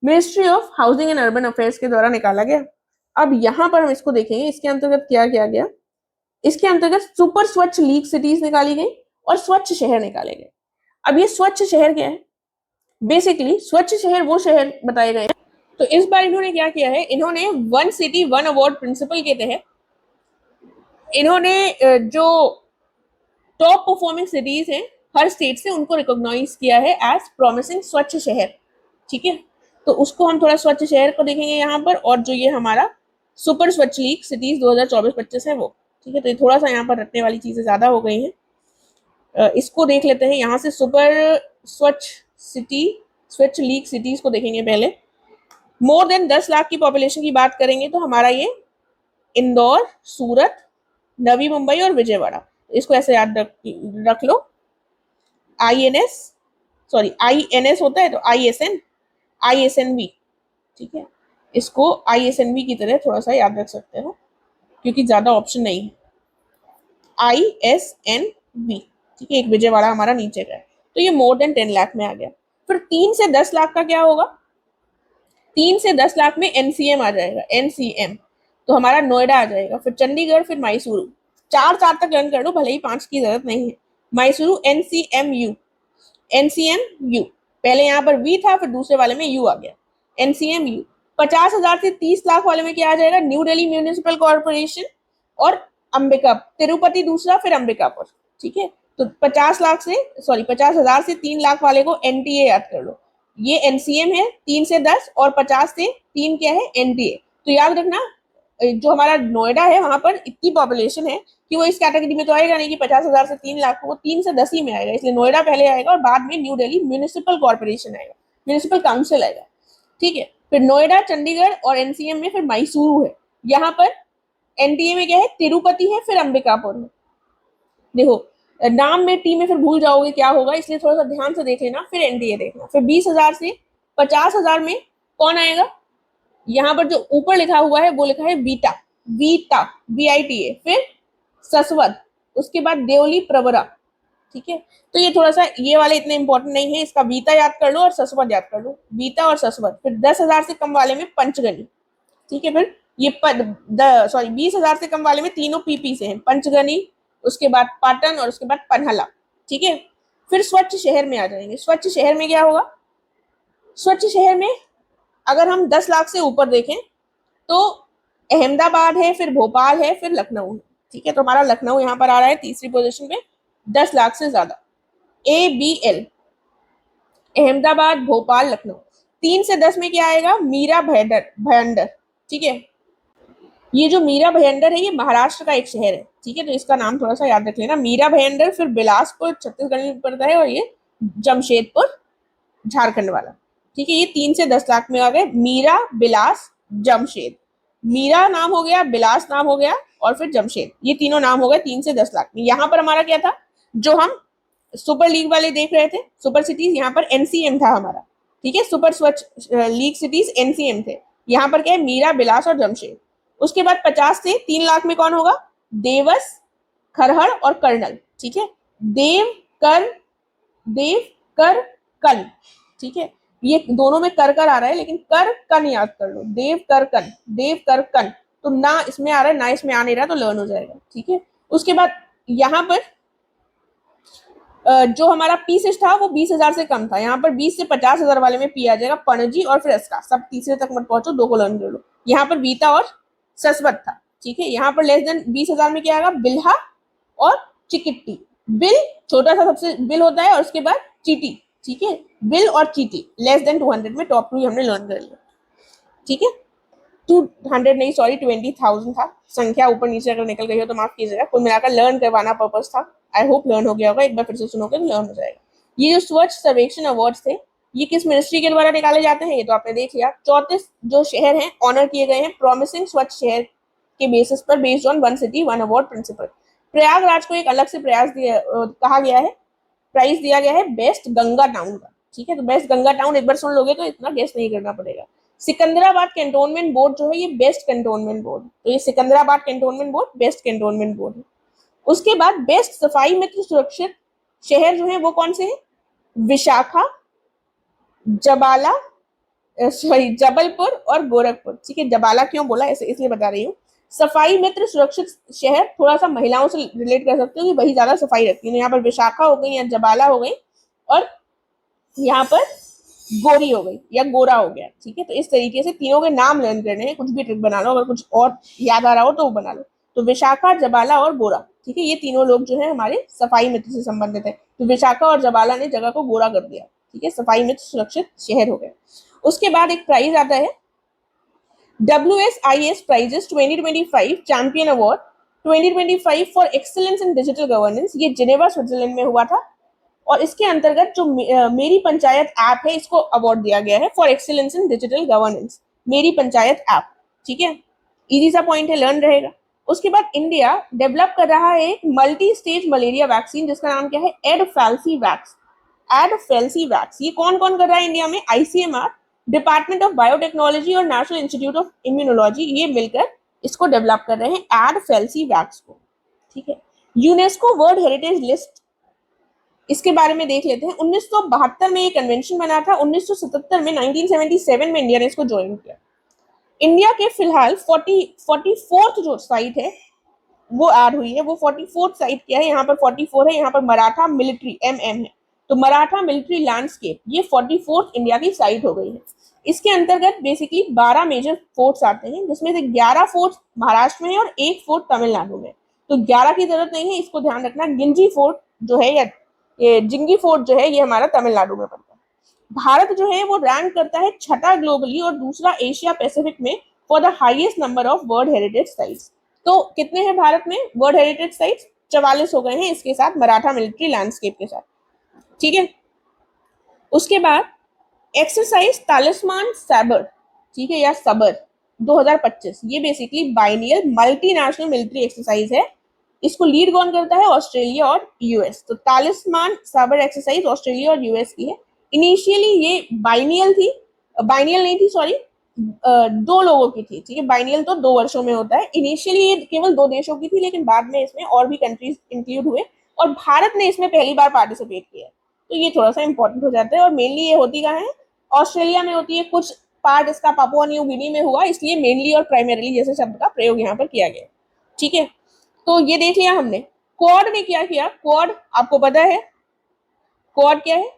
ministry of housing and urban affairs के द्वारा निकाला गया। अब यहां पर हम इसको देखेंगे, इसके अंतर्गत क्या किया गया। इसके अंतर्गत सुपर स्वच्छ लीग सिटीज निकाली गई और स्वच्छ शहर निकाले गए। अब ये स्वच्छ शहर क्या है, बेसिकली स्वच्छ शहर वो शहर बताए गए हैं। तो इस बार इन्होंने क्या किया है, इन्होंने one city one award principle के तहत इन्होंने जो टॉप परफॉर्मिंग सिटीज हैं हर स्टेट से, उनको रिकॉग्नाइज किया है एज प्रॉमिसिंग स्वच्छ शहर, ठीक है। तो उसको हम थोड़ा स्वच्छ शहर को देखेंगे यहाँ पर, और जो ये हमारा सुपर स्वच्छ लीग सिटीज 2024-25 है वो, ठीक है। तो ये थोड़ा सा यहाँ पर रटने वाली चीजें ज्यादा हो गई हैं, इसको देख लेते हैं। यहाँ से सुपर स्वच्छ सिटी, स्वच्छ लीग सिटीज को देखेंगे पहले। मोर देन 10 लाख की पॉपुलेशन की बात करेंगे तो हमारा ये इंदौर, सूरत, नवी मुंबई और विजयवाड़ा, इसको ऐसे याद रख लो। INS, सॉरी INS होता है तो ISNV, ठीक है, इसको ISNV की तरह थोड़ा सा याद रख सकते हो क्योंकि ज्यादा ऑप्शन नहीं है। ISNV, ठीक है, एक विजयवाड़ा हमारा नीचे का है। तो ये मोर देन 10 लाख में आ गया। फिर 3 से 10 लाख का क्या होगा, 3 से 10 लाख में NCM आ जाएगा, NCM, तो हमारा नोएडा आ जाएगा, फिर चंडीगढ़, फिर मैसूरू। 4 तक लर्न कर लो, भले ही 5 की जरूरत नहीं है। मैसूरू NCMU, पहले यहाँ पर V था, फिर दूसरे वाले में U आ गया, NCMU। 50,000 से 30 लाख वाले में क्या आ जाएगा, न्यू दिल्ली म्यूनिसिपल कॉर्पोरेशन और अंबिका, तिरुपति दूसरा, फिर अंबिकापुर, ठीक है। तो 50,000 से 3 लाख वाले को NTA याद कर लो, ये NCM है 3 से 10, और 50 से 3 क्या है, NTA। तो याद रखना जो हमारा नोएडा है वहां पर इतनी पॉपुलेशन है कि वो इस कैटेगरी में तो आएगा नहीं कि 50,000 से 3 लाख, वो 3 से 10 ही में आएगा, इसलिए नोएडा पहले आएगा और बाद में न्यू दिल्ली म्यूनिसिपल कॉर्पोरेशन आएगा, म्यूनिसिपल काउंसिल आएगा, ठीक है। फिर नोएडा, चंडीगढ़ और NCM में फिर मैसूरू है। यहाँ पर NTA में क्या है, तिरुपति है, फिर अंबिकापुर है। देखो नाम में टी में फिर भूल जाओगे क्या होगा, इसलिए थोड़ा सा ध्यान से देख लेना, फिर NTA देखना। फिर 20,000 से 50,000 में कौन आएगा, यहाँ पर जो ऊपर लिखा हुआ है वो लिखा है बीटा, वीटा, VITA, फिर ससवद, उसके बाद देवली प्रवरा। ठीक है, तो ये थोड़ा सा ये वाले इतने इंपॉर्टेंट नहीं है, इसका वीता याद कर लो और ससवद याद कर लो, वीता और ससवद। फिर 10,000 से कम वाले में पंचगनी। ठीक है, फिर ये 20,000 से कम वाले में तीनों पीपी से हैं, पंचगनी, उसके बाद पाटन और उसके बाद पन्हला। ठीक है, फिर स्वच्छ शहर में आ जाएंगे। स्वच्छ शहर में क्या होगा? स्वच्छ शहर में अगर हम 10 लाख से ऊपर देखें तो अहमदाबाद है, फिर भोपाल है, फिर लखनऊ है। ठीक है, तो हमारा लखनऊ यहाँ पर आ रहा है तीसरी पोजीशन पे, 10 लाख से ज्यादा। ABL, अहमदाबाद, भोपाल, लखनऊ। 3 से 10 में क्या आएगा? मीरा भयंडर। ठीक है, ये जो मीरा भयंडर है ये महाराष्ट्र का एक शहर है। ठीक है, तो इसका नाम थोड़ा सा याद रख लेना, मीरा भयंडर। फिर बिलासपुर छत्तीसगढ़ में पड़ता है, और ये जमशेदपुर झारखंड वाला। ठीक है, ये 3 से 10 लाख में आ गए, मीरा, बिलास, जमशेद। मीरा नाम हो गया, बिलास नाम हो गया, और फिर जमशेद, ये तीनों नाम हो गए 3 से 10 लाख में। यहाँ पर हमारा क्या था, जो हम सुपर लीग वाले देख रहे थे, सुपर सिटीज, यहाँ पर NCM था हमारा। ठीक है, सुपर स्वच्छ लीग सिटीज NCM थे। यहाँ पर क्या है? मीरा, बिलास और जमशेद। उसके बाद 50 से 3 लाख में कौन होगा? देवस, खरहर और कर्नल। ठीक है, देव कर कन। ठीक है, ये दोनों में कर कर आ रहा है, लेकिन कर कन याद कर लो, देव कर कन, देव कर कन। तो ना इसमें आ रहा है ना इसमें आ नहीं रहा, तो लर्न हो जाएगा। ठीक है, उसके बाद यहाँ पर जो हमारा पी से था वो 20,000 से कम था, यहाँ पर 20 से 50,000 वाले में पी आ जाएगा, पणजी और फिर अस्का। सब तीसरे तक मत पहुंचो, 2 को लर्न कर लो। यहाँ पर वीता और ससवत था। ठीक है, यहाँ पर लेस देन 20,000 में क्या आएगा? बिल्हा और चिकिट्टी। बिल छोटा सा सबसे बिल होता है, और उसके बाद चीटी। ठीक है, बिल और चीटी लेस देन 200 में टॉप 2 हमने लर्न कर लिया। ठीक है, 200 नहीं, सॉरी 20,000 था, संख्या ऊपर नीचे अगर निकल गई हो तो माफ कीजिएगा। कुल मिलाकर लर्न करवाना पर्पस था। आई होप लर्न हो गया होगा, एक बार फिर से सुनोगे तो लर्न हो जाएगा। ये जो स्वच्छ सर्वेक्षण अवार्ड्स थे, ये किस मिनिस्ट्री के द्वारा निकाले जाते हैं? ये तो आपने देख लिया। 34 जो शहर हैं ऑनर किए गए हैं प्रॉमिसिंग स्वच्छ शहर के बेसिस पर, based on 1 city 1 award principle. Prayagraj को एक अलग से कहा गया है, प्राइज दिया गया है बेस्ट गंगा टाउन का। ठीक है, तो बेस्ट गंगा टाउन एक बार सुन लोगे तो इतना गेस नहीं करना पड़ेगा। सिकंदराबाद कैंटोनमेंट बोर्ड जो है ये बेस्ट कैंटोनमेंट बोर्ड, तो ये Secunderabad cantonment board best cantonment board है। उसके बाद बेस्ट सफाई मित्र सुरक्षित शहर जो है वो कौन से हैं? विशाखा, जबाला, सॉरी जबलपुर और गोरखपुर। ठीक है, जबाला क्यों बोला ऐसे इसलिए बता रही हूँ। सफाई मित्र सुरक्षित शहर थोड़ा सा महिलाओं से रिलेट कर सकते हो कि वही ज्यादा सफाई रखती है। यहाँ पर विशाखा हो गई या जबाला हो गई, और यहाँ पर गोरी हो गई या गोरा हो गया। ठीक है, तो इस तरीके से तीनों के नाम लर्न करने हैं, कुछ भी ट्रिक बना लो, अगर कुछ और याद आ रहा हो तो वो बना लो। तो विशाखा, जबाला और गोरा। ठीक है, ये तीनों लोग जो है हमारे सफाई मित्र से संबंधित है। तो विशाखा और जबाला ने जगह को गोरा कर दिया। ठीक है, सफाई मित्र सुरक्षित शहर हो गए। उसके बाद एक प्राइज आता है WSIS prizes 2025 champion award 2025 for excellence in digital governance. ये जिनेवा स्विट्जरलैंड में हुआ था, और इसके अंतर्गत जो मेरी पंचायत ऐप है इसको अवार्ड दिया गया है for excellence in digital governance, मेरी पंचायत ऐप। ठीक है, इजी सा पॉइंट है, लर्न रहेगा। उसके बाद इंडिया डेवलप कर रहा है एक मल्टी स्टेज मलेरिया वैक्सीन, जिसका नाम क्या है? एडफेल्सीवैक्स। एडफेल्सीवैक्स ये कौन कौन कर रहा है इंडिया में? ICMR, डिपार्टमेंट ऑफ बायोटेक्नोलॉजी और नेशनल इंस्टीट्यूट ऑफ इम्यूनोलॉजी, ये मिलकर इसको डेवलप कर रहे हैं एडफेल्सीवैक्स को। ठीक है, यूनेस्को वर्ल्ड हेरिटेज लिस्ट, इसके बारे में देख लेते हैं। 1972 में ये कन्वेंशन बना था, 1977 में 1977 में इंडिया ने इसको ज्वाइन किया। इंडिया के फिलहाल 44th जो साइट है वो ऐड हुई है, वो 44th साइट क्या है? यहाँ पर 44 है, यहाँ पर मराठा मिलिट्री MM है, तो मराठा मिलिट्री लैंडस्केप ये 44th इंडिया की साइट हो गई है। इसके अंतर्गत बेसिकली 12 मेजर फोर्ट्स आते हैं, जिसमें से 11 फोर्ट्स महाराष्ट्र में है और 1 फोर्ट तमिलनाडु में। तो 11 की जरूरत नहीं है, इसको ध्यान रखना। गिंजी फोर्ट जो है या ये जिंगी फोर्ट जो है ये हमारा तमिलनाडु में पड़ता है। भारत जो है वो रैंक करता है 6ठा ग्लोबली और दूसरा एशिया पैसिफिक में for the highest number of world heritage sites. तो कितने हैं भारत में वर्ल्ड हेरिटेज साइट्स? 44 हो गए हैं, इसके साथ मराठा मिलिट्री लैंडस्केप के साथ। ठीक है, उसके बाद एक्सरसाइज तालिस्मान सैबर, ठीक है, या सबर 2025, ये basically biennial multinational military exercise है। इसको लीड कौन करता है? ऑस्ट्रेलिया और US। तो तालिस्मान सैबर एक्सरसाइज ऑस्ट्रेलिया और US की है। इनिशियली ये बाइनियल थी, बाइनियल नहीं थी, सॉरी, दो लोगों की थी, ठीक है। बाइनियल तो 2 वर्षों में होता है। इनिशियली ये केवल 2 देशों की थी, लेकिन बाद में इसमें और भी कंट्रीज इंक्लूड हुए और भारत ने इसमें पहली बार पार्टिसिपेट किया। तो ये थोड़ा सा इंपॉर्टेंट हो जाता है। और मेनली ये होती कहाँ है? ऑस्ट्रेलिया में होती है। कुछ पार्ट इसका पापुआ न्यू गिनी में हुआ, इसलिए मेनली और प्राइमरीली जैसे शब्द का प्रयोग यहाँ पर किया गया, ठीक है। तो ये देख लिया हमने। क्वाड ने क्या किया? क्वाड आपको पता है क्वाड क्या है?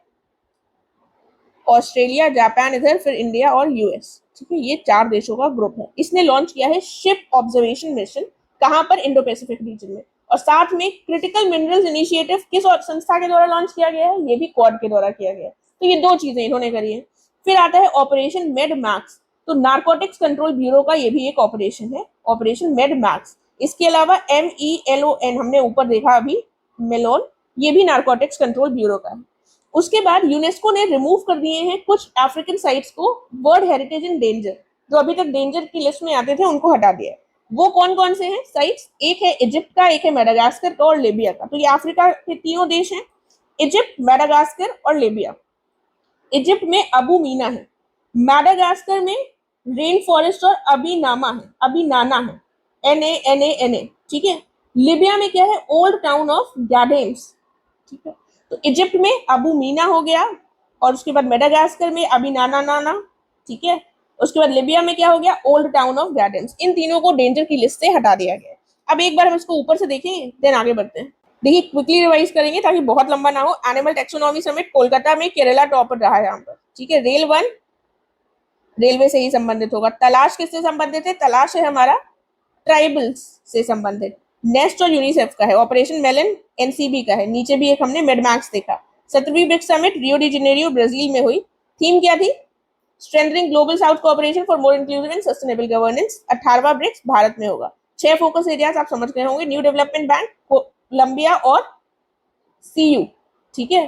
ऑस्ट्रेलिया, जापान, इधर फिर इंडिया और यूएस, ठीक है। ये 4 देशों का ग्रुप है। इसने लॉन्च किया है शिप ऑब्जर्वेशन मिशन, कहां पर? इंडो पैसिफिक रीजन में। और साथ में क्रिटिकल मिनरल्स इनिशिएटिव किस और संस्था के द्वारा लॉन्च किया गया है? ये भी क्वाड के द्वारा किया गया है। तो ये 2 चीजें इन्होंने करी है। फिर आता है ऑपरेशन मेड मैक्स। तो नार्कोटिक्स कंट्रोल ब्यूरो का ये भी एक ऑपरेशन है, ऑपरेशन मेड मैक्स। इसके अलावा MELON हमने ऊपर देखा अभी, मेलोन, ये भी नार्कोटिक्स कंट्रोल ब्यूरो का है। उसके बाद यूनेस्को ने रिमूव कर दिए हैं कुछ अफ्रीकन साइट्स को वर्ल्ड हेरिटेज इन डेंजर, जो अभी तक डेंजर की लिस्ट में आते थे उनको हटा दिया है। वो कौन कौन से हैं साइट्स? एक है इजिप्ट का, एक है मेडागास्कर का और लिबिया का। तो ये अफ्रीका के 3 देश हैं, इजिप्ट, मेडागास्कर और लिबिया। इजिप्ट में अबू मीना है, मेडागास्कर में रेन फॉरेस्ट और अबीनामा है, अबीनाना है, NANA, ठीक है। लिबिया में क्या है? ओल्ड टाउन ऑफ गैडेम्स, ठीक है। तो इजिप्ट में अबू मीना हो गया, और उसके बाद मेडागास्कर में अभी नाना नाना, ठीक है। उसके बाद लिबिया में क्या हो गया? Old town of gardens. इन तीनों को डेंजर की लिस्ट से हटा दिया गया। अब एक बार हम इसको ऊपर से देखेंगे, देन आगे बढ़ते हैं। देखिए, क्विकली रिवाइज करेंगे ताकि बहुत लंबा ना हो। एनिमल टेक्सोनॉमी समिट कोलकाता में, केरला टॉपर रहा है यहाँ पर, ठीक है। रेल 1 रेलवे से ही संबंधित होगा। तलाश किससे संबंधित है? तलाश है हमारा ट्राइबल्स से संबंधित। नेस्ट और यूनिसेफ का है। ऑपरेशन मेलन NCB का है। नीचे भी एक हमने मेडमैक्स देखा। 17वीं BRICS summit Rio de Janeiro Brazil में हुई। थीम क्या थी? Strengthening global south cooperation for more inclusive and sustainable governance. 18वां ब्रिक्स भारत में होगा। 6 फोकस एरियाज आप समझ गए होंगे। न्यू डेवलपमेंट बैंक, कोलंबिया और CU, ठीक है,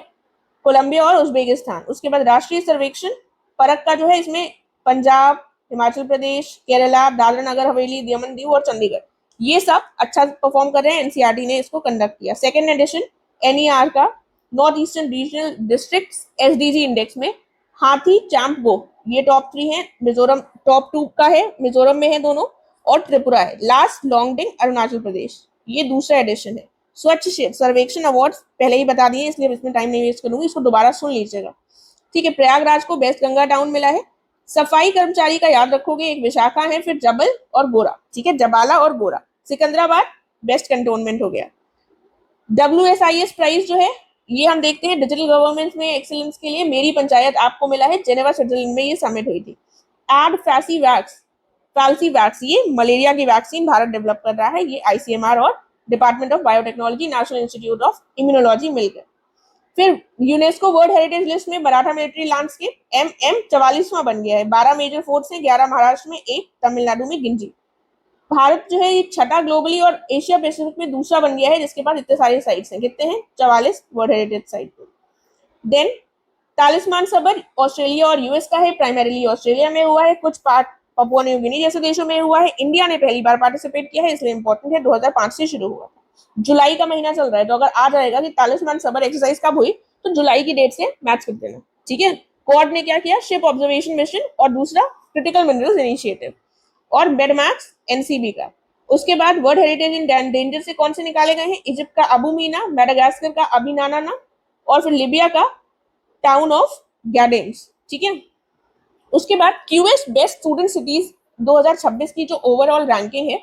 कोलंबिया और उज्बेकिस्तान। उसके बाद राष्ट्रीय सर्वेक्षण, परख का जो है इसमें पंजाब, हिमाचल प्रदेश, केरला, दादरा नगर हवेली, दमन दीव और चंडीगढ़, ये सब अच्छा परफॉर्म कर रहे हैं। NCERT ने इसको कंडक्ट किया। सेकेंड एडिशन NER का, north eastern regional district SDG index में हाथी, चांपगो, ये टॉप 3 है। मिजोरम टॉप 2 का है, मिजोरम में है दोनों, और त्रिपुरा है लास्ट। लॉन्गडिंग, अरुणाचल प्रदेश, ये दूसरा एडिशन है। स्वच्छ सर्वेक्षण अवार्ड पहले ही बता दिए, इसलिए इसमें टाइम नहीं वेस्ट करूंगी, इसको दोबारा सुन लीजिएगा, ठीक है। प्रयागराज को बेस्ट गंगा टाउन मिला है। सफाई कर्मचारी का याद रखोगे, एक विशाखा है, फिर जबल और गोरा, ठीक है, जबाला और गोरा। सिकंदराबाद बेस्ट कंटोनमेंट हो गया। WSIS प्राइज जो है, ये हम देखते हैं डिजिटल गवर्नेंस में एक्सीलेंस के लिए। मेरी पंचायत आपको मिला है, जेनेवा स्विट्जरलैंड में ये समिट हुई थी। एड फैल्सीवैक्स, ये मलेरिया की वैक्सीन भारत डेवलप कर रहा है। ये ICMR और department of biotechnology, national institute of immunology मिलकर। फिर यूनेस्को वर्ल्ड हेरिटेज लिस्ट में मराठा मिलिट्री लैंडस्केप MM 44वां बन गया है। 12 मेजर फोर्ट से, 11 महाराष्ट्र में, 1 तमिलनाडु में गिंजी। भारत जो है ये छठा ग्लोबली और एशिया पैसिफिक में दूसरा बन गया है, जिसके पास इतने सारे साइट्स हैं। कितने हैं? 44 वर्ल्ड हेरिटेज साइट। देन तालिस्मान सबर ऑस्ट्रेलिया और US का है। प्राइमरीली ऑस्ट्रेलिया में हुआ है, कुछ पार्ट पपुआ न्यू गिनी जैसे देशों में हुआ है। इंडिया ने पहली बार पार्टिसिपेट किया है, इसलिए इंपॉर्टेंट है। 2005 से शुरू हुआ, जुलाई का महीना चल रहा है। तो अगर आ जाएगा कि तालिस्मान सबर एक्सरसाइज कब हुई, तो जुलाई की डेट से मैच कर देना, ठीक है। क्वाड ने क्या किया? शिप ऑब्जर्वेशन मिशन, और दूसरा क्रिटिकल मिनरल्स इनिशिएटिव, और मेडमैक्स NCB का। उसके बाद वर्ल्ड हेरिटेज इन डेंजर से कौन से निकाले गए हैं? इजिप्ट का अबू मीना, मेडागास्कर का अबीनाना, और फिर लिबिया का टाउन ऑफ गैडेम्स, ठीक है। उसके बाद QS बेस्ट स्टूडेंट सिटीज 2026 की जो ओवरऑल रैंकिंग है,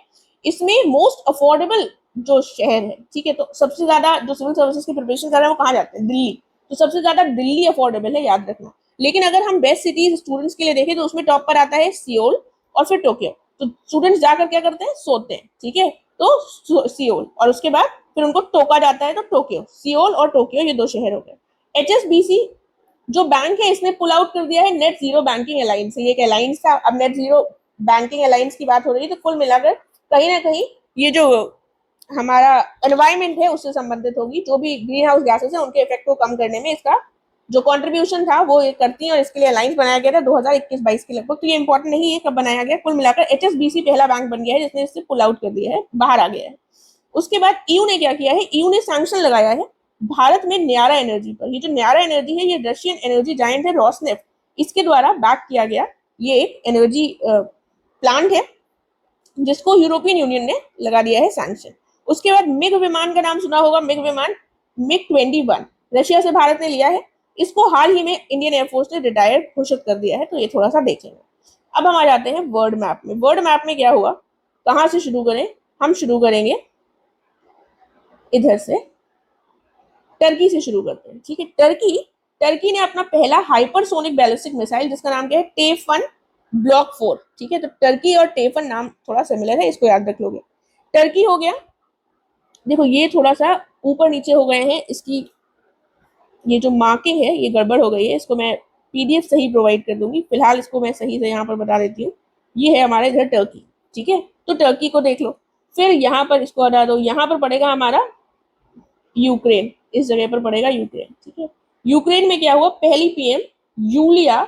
इसमें मोस्ट अफोर्डेबल जो शहर है, ठीक है, तो सबसे ज्यादा जो सिविल सर्विसेज की प्रिपरेशन कर रहे हैं वो कहाँ जाते हैं? दिल्ली। तो सबसे ज्यादा दिल्ली अफोर्डेबल है, याद रखना। लेकिन अगर हम बेस्ट सिटीज स्टूडेंट्स के लिए देखें तो उसमें टॉप पर आता है सियोल और फिर टोक्यो। तो स्टूडेंट्स जाकर क्या करते हैं? सोते हैं, ठीक है। तो सियोल, और उसके बाद फिर उनको टोका जाता है, तो टोक्यो। सियोल और टोक्यो, ये 2 शहर हो गए। HSBC जो बैंक है, इसने पुल आउट कर दिया है नेट जीरो बैंकिंग अलायंस से। ये एक अलायंस था, अब नेट जीरो बैंकिंग अलायंस की बात हो रही है। तो कुल मिलाकर कहीं ना कहीं ये जो हमारा एनवायरमेंट है उससे संबंधित होगी। जो भी ग्रीन हाउस गैसेस है उनके इफेक्ट को कम करने में इसका जो कंट्रीब्यूशन था वो ये करती है, और इसके लिए अलायंस बनाया गया था 2021-22 के लगभग। तो ये इंपॉर्टेंट नहीं है कब बनाया गया। कुल मिलाकर HSBC पहला बैंक बन गया है जिसने इससे पुल आउट कर दिया है, बाहर आ गया है। उसके बाद EU ने क्या किया है? EU ने सैंक्शन लगाया है भारत में न्यारा एनर्जी पर। ये जो न्यारा एनर्जी है, ये रशियन एनर्जी जायंट है रॉसनेफ्ट, इसके द्वारा बैक किया गया ये एक एनर्जी प्लांट है जिसको यूरोपियन यूनियन ने लगा दिया है सैंक्शन। उसके बाद मिग विमान का नाम सुना होगा, मिग विमान, मिग-21 रशिया से भारत ने लिया है। इसको हाल ही में इंडियन एयरफोर्स ने रिटायर्ड घोषित कर दिया है, तो ये थोड़ा सा देख लेंगे। अब हम आ जाते हैं वर्ल्ड मैप में। वर्ल्ड मैप में क्या हुआ, कहां से शुरू करें, हम शुरू करेंगे इधर से, टर्की से शुरू करते हैं। ठीक है, टर्की ने अपना पहला हाइपरसोनिक बैलिस्टिक मिसाइल जिसका नाम क्या है, टेफन ब्लॉक 4। ठीक है, तो टर्की और टेफन नाम थोड़ा सिमिलर है, इसको याद रख लोगे। टर्की हो गया। देखो ये थोड़ा सा ऊपर नीचे हो गए हैं, इसकी ये जो मार्किंग है ये गड़बड़ हो गई है, इसको मैं पीडीएफ सही प्रोवाइड कर दूंगी। फिलहाल इसको मैं सही से यहाँ पर बता देती हूँ। ये है हमारे इधर टर्की। ठीक है, तो टर्की को देख लो। फिर यहाँ पर इसको हटा दो, यहाँ पर पड़ेगा हमारा यूक्रेन, इस जगह पर पड़ेगा यूक्रेन। ठीक है, यूक्रेन में क्या हुआ, पहली पीएम यूलिया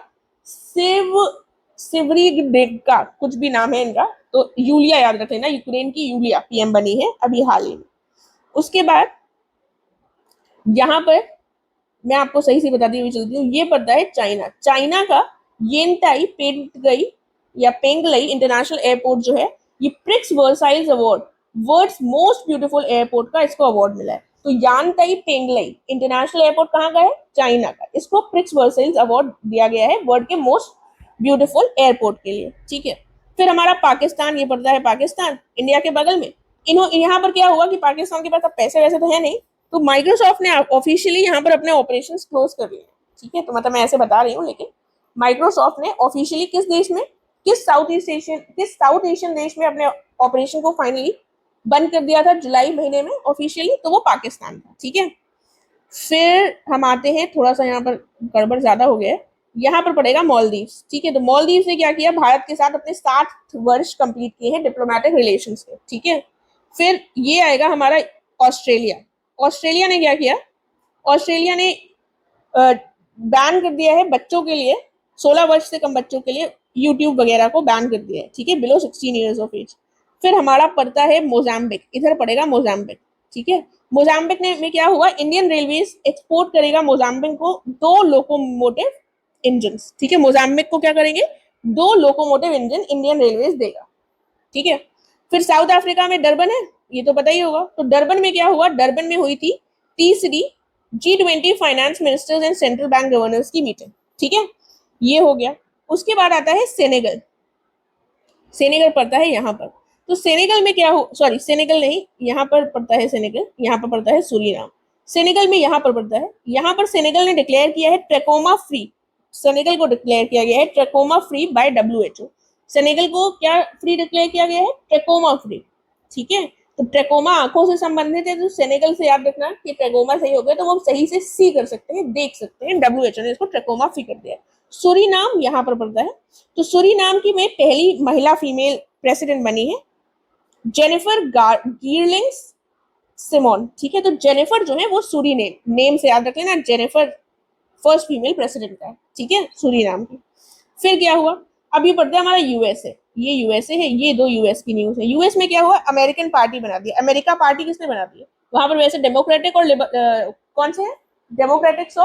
सिवरीगडेगा, कुछ भी नाम है इनका, तो यूलिया याद रख लेना, यूक्रेन की यूलिया पीएम बनी है अभी हाल ही में। उसके बाद यहाँ पर मैं आपको सही से बताती हुई चलती हूँ, ये पड़ता है चाइना। चाइना का येनताई पेंगई या पेंगलई इंटरनेशनल एयरपोर्ट जो है, ये Prix Versailles award, world's most beautiful airport का इसको अवार्ड मिला है। तो यानताई पेंगलई इंटरनेशनल एयरपोर्ट कहाँ का है, चाइना का। इसको प्रिक्स वर्साइल्स अवार्ड दिया गया है वर्ल्ड के मोस्ट ब्यूटीफुल एयरपोर्ट के लिए। ठीक है, फिर हमारा पाकिस्तान, ये पड़ता है पाकिस्तान, इंडिया के बगल में। यहाँ पर क्या हुआ कि पाकिस्तान के पास अब पैसे वैसे तो है नहीं, तो माइक्रोसॉफ्ट ने ऑफिशियली यहाँ पर अपने ऑपरेशन क्लोज कर लिए। ठीक है, तो मतलब मैं ऐसे बता रही हूँ, लेकिन माइक्रोसॉफ्ट ने ऑफिशियली किस देश में, किस साउथ एशियन देश में अपने ऑपरेशन को फाइनली बंद कर दिया था जुलाई महीने में ऑफिशियली, तो वो पाकिस्तान था। ठीक है, फिर हम आते हैं, थोड़ा सा यहाँ पर गड़बड़ ज्यादा हो गया है, यहाँ पर पड़ेगा मालदीव्स। ठीक है, तो मालदीव्स ने क्या किया, भारत के साथ अपने 7 वर्ष कंप्लीट किए हैं डिप्लोमेटिक रिलेशंस के। ठीक है, फिर ये आएगा हमारा ऑस्ट्रेलिया। ऑस्ट्रेलिया ने क्या किया, ऑस्ट्रेलिया ने बैन कर दिया है बच्चों के लिए, 16 वर्ष से कम बच्चों के लिए यूट्यूब वगैरह को बैन कर दिया है। ठीक है, बिलो 16 ईयर्स ऑफ एज। फिर हमारा पड़ता है मोजाम्बिक, इधर पड़ेगा मोजाम्बिक। ठीक है, मोजाम्बिक में क्या हुआ, इंडियन रेलवेज एक्सपोर्ट करेगा मोजाम्बिक को 2 लोकोमोटिव इंजन। ठीक है, मोजाम्बिक को क्या करेंगे, 2 लोकोमोटिव इंजन इंडियन रेलवेज देगा। ठीक है, फिर साउथ अफ्रीका में डरबन है, ये तो पता ही होगा। तो डरबन में क्या हुआ, डरबन में हुई थी तीसरी G20 finance ministers and central bank governors की मीटिंग। ठीक है, ये हो गया। उसके बाद आता है सेनेगल। सेनेगल पड़ता है यहाँ पर। तो सेनेगल में क्या हो, सॉरी सेनेगल नहीं, यहाँ पर पड़ता है सेनेगल, यहाँ पर पड़ता है सूरीनाम। सेनेगल में यहाँ पर पड़ता है, यहाँ पर सेनेगल ने डिक्लेयर किया है ट्रैकोमा फ्री। सेनेगल को डिक्लेयर किया गया है trachoma free by WHO। Senegal को क्या फ्री डिक्लेयर किया गया है, ट्रैकोमा फ्री। ठीक है, तो ट्रैकोमा आंखों से संबंधित है, तो सेनेगल से याद रखना कि ट्रैकोमा सही हो गया तो वो सही से सी कर सकते हैं, देख सकते हैं। WHO ने इसको ट्रैकोमा फ्री कर दिया है। सूरीनाम यहाँ पर पड़ता है। तो सूरीनाम की में पहली महिला फीमेल प्रेसिडेंट बनी है जेनिफर गियरलिंग्स सिमोन। ठीक है, तो जेनिफर जो है वो सूरीनेम नेम से याद रख लेना, जेनिफर फर्स्ट फीमेल प्रेसिडेंट है। ठीक है, सूरीनाम की। फिर क्या हुआ, अब ये पड़ता है हमारा यूएसए, ये यूएसए है, ये 2 यूएस की न्यूज है। यूएस में क्या हुआ, अमेरिकन पार्टी बना दिया। अमेरिका पार्टी किसने बना दी है, वहां पर वैसे डेमोक्रेटिक और कौन से है, डेमोक्रेटिक्स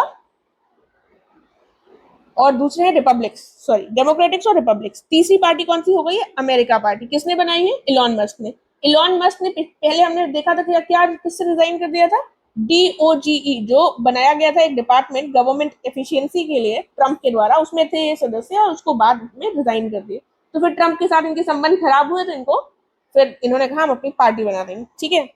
और दूसरे हैं रिपब्लिक्स, सॉरी डेमोक्रेटिक्स और रिपब्लिक्स। तीसरी पार्टी कौन सी हो गई है, अमेरिका पार्टी। किसने बनाई है, इलॉन मस्क ने। इलॉन मस्क ने पहले हमने देखा था कि क्या किससे रिजाइन कर दिया था, DOGE जो बनाया गया था एक डिपार्टमेंट गवर्नमेंट एफिशिएंसी के लिए ट्रंप के द्वारा, उसमें थे ये सदस्य और उसको बाद में रिजाइन कर दिए। तो फिर ट्रंप के साथ इनके संबंध खराब हुए, तो इनको फिर इन्होंने कहा हम अपनी पार्टी बना देंगे। ठीक है,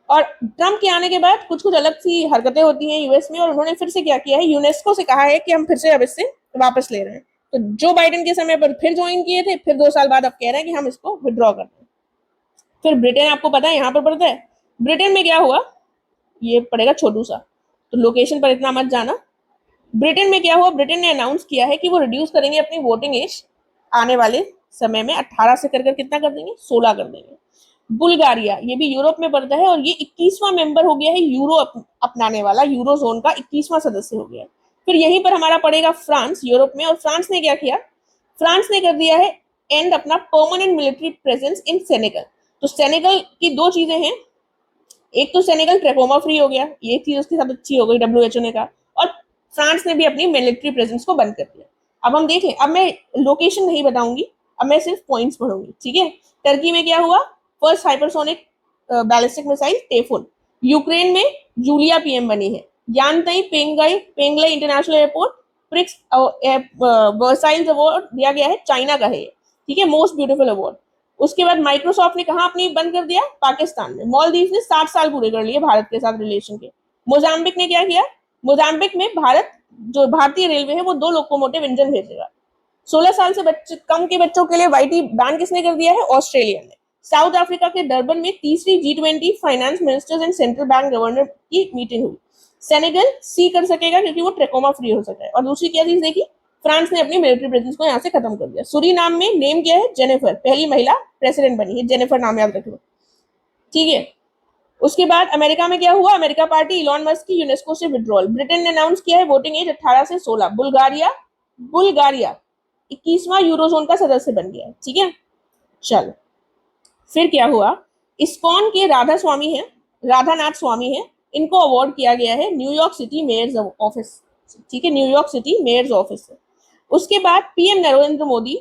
और ट्रंप के आने के बाद कुछ कुछ अलग सी हरकतें होती हैं यूएस में, और उन्होंने फिर से क्या किया है, यूनेस्को से कहा है कि हम फिर से अब इससे वापस ले रहे हैं। तो जो बाइडेन के समय पर फिर ज्वाइन किए थे, फिर 2 साल बाद अब कह रहे हैं कि हम इसको विड्रॉ कर रहे हैं। फिर ब्रिटेन आपको पता है यहाँ पर पड़ता है। ब्रिटेन में क्या हुआ, ये पड़ेगा छोटू सा, तो लोकेशन पर इतना मत जाना। ब्रिटेन में क्या हुआ, ब्रिटेन ने अनाउंस किया है कि वो रिड्यूस करेंगे अपनी वोटिंग एज आने वाले समय में 18 से कर कितना कर देंगे, 16 कर देंगे। बुल्गारिया, ये भी यूरोप में पड़ता है और ये 21वां मेंबर हो गया है यूरो अपनाने वाला, यूरो जोन का 21वां सदस्य हो गया। फिर यहीं पर हमारा पड़ेगा फ्रांस, यूरोप में। और फ्रांस ने क्या किया, फ्रांस ने कर दिया है एंड अपना permanent military presence in Senegal. तो सेनेगल की 2 चीजें हैं, एक तो सेनेगल ट्रैकोमा फ्री हो गया, ये चीज उसके साथ अच्छी हो गई WHO ने कहा, और फ्रांस ने भी अपनी मिलिट्री प्रेजेंस को बंद कर दिया। अब हम देख लें, अब मैं लोकेशन नहीं बताऊंगी, अब मैं सिर्फ पॉइंट्स पढ़ूंगी, ठीक है। टर्की में क्या हुआ, first hypersonic ballistic missile Tayfun. Ukraine में जूलिया पीएम बनी है। यानताई पेंगाई Penglai international airport Prix Versailles award दिया गया है, चाइना का है ये, ठीक है, मोस्ट ब्यूटीफुल अवार्ड। उसके बाद माइक्रोसॉफ्ट ने कहा अपनी बंद कर दिया, पाकिस्तान में। मॉलदीव ने 60 साल पूरे कर लिए भारत के साथ रिलेशन के। मोजाम्बिक ने क्या किया, मोजाम्बिक में भारत, जो भारतीय रेलवे है, वो 2 लोकोमोटिव इंजन भेजेगा। 16 साल से बच्चे कम के बच्चों के लिए वाईटी बैन किसने कर दिया है, ऑस्ट्रेलिया ने। साउथ अफ्रीका के डरबन में तीसरी G20 finance ministers and central bank governor की मीटिंग हुई। सेनेगल सी कर सकेगा क्योंकि वो ट्रेकोमा फ्री हो सका है। और दूसरी क्या चीज देखी, फ्रांस ने अपनी मिलिट्री प्रेजेंस को यहाँ से खत्म कर दिया। सूरीनाम में नेम किया है जेनिफर, पहली महिला प्रेसिडेंट बनी है, जेनिफर नाम याद रख लो, ठीक है। उसके बाद अमेरिका में क्या हुआ, अमेरिका पार्टी इलॉन मस्क की यूनेस्को से विड्रॉल। ब्रिटेन ने अनाउंस किया है वोटिंग एज 18 से 16। बुल्गारिया बुल्गारिया 21वां यूरोजोन का सदस्य बन गया, ठीक है। चलो, फिर क्या हुआ, इस्कॉन के राधा स्वामी है, राधानाथ स्वामी है, इनको अवार्ड किया गया है न्यूयॉर्क सिटी मेयर्स ऑफिस, ठीक है, न्यूयॉर्क सिटी मेयर्स ऑफिस से। उसके बाद पीएम नरेंद्र मोदी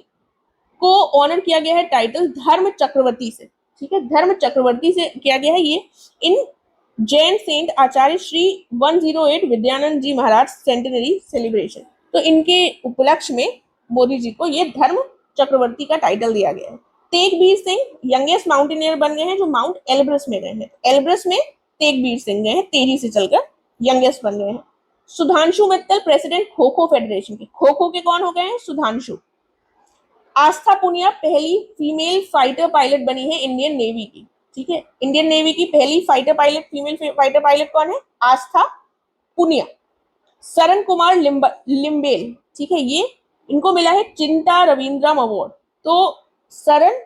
को ऑनर किया गया है टाइटल धर्म चक्रवर्ती से, ठीक है, धर्म चक्रवर्ती से किया गया है ये इन जैन सेंट आचार्य श्री 108 विद्यानंद जी महाराज सेंटेनरी सेलिब्रेशन। तो इनके उपलक्ष्य में मोदी जी को ये धर्म चक्रवर्ती का टाइटल दिया गया है। तेगबीर सिंह यंगेस्ट माउंटेनियर बन गए हैं जो माउंट एल्ब्रस में गए हैं। एल्ब्रस में तेगबीर सिंह गए हैं, तेजी से चलकर यंगेस्ट बन गए हैं। सुधांशु मित्तल प्रेसिडेंट खो खो फेडरेशन के, खो खो के कौन हो गए हैं, सुधांशु। आस्था पुनिया पहली फीमेल फाइटर पायलट बनी है इंडियन नेवी की, ठीक है, इंडियन नेवी की पहली fighter pilot, female fighter pilot कौन है, आस्था पुनिया। सरन कुमार लिम्बेल, ठीक है, ये इनको मिला है चिंता रविंद्रम अवार्ड। तो सरन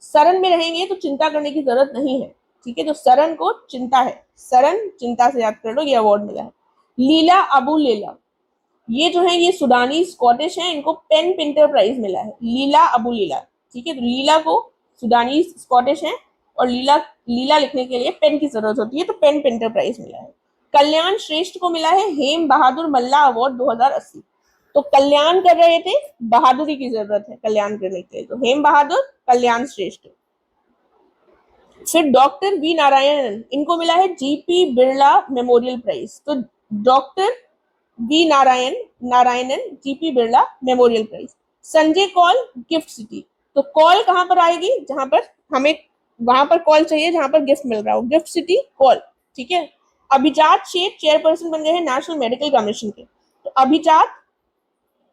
सरन में रहेंगे तो चिंता करने की जरूरत नहीं है, ठीक है, तो सरन को चिंता है, सरन चिंता से याद कर लो, ये अवार्ड मिला है। लीला अबू लेला, ये जो है ये सुडानी स्कॉटिश है, इनको पेन पिंटर प्राइज मिला है, लीला अबू लीला, ठीक है। तो लीला को सुडानी स्कॉटिश है और लीला लीला लिखने के लिए पेन की जरूरत होती है, तो पेन पिंटर प्राइज मिला है। कल्याण श्रेष्ठ को मिला है हेम बहादुर मल्ला अवार्ड 2080। तो कल्याण कर रहे थे, बहादुरी की जरूरत है कल्याण करने के लिए, तो हेम बहादुर, कल्याण श्रेष्ठ। फिर डॉक्टर वी नारायणन, इनको मिला है जीपी बिरला मेमोरियल प्राइज। तो doctor V Narayanan GP Birla memorial prize. Sanjay Kaul gift city, तो कॉल कहां पर आएगी, जहां पर हमें वहां पर कॉल चाहिए जहां पर गिफ्ट मिल रहा हो, गिफ्ट सिटी कॉल, ठीक है। अभिजात शेख चेयरपर्सन बन गए हैं नेशनल मेडिकल कमीशन के, तो अभिजात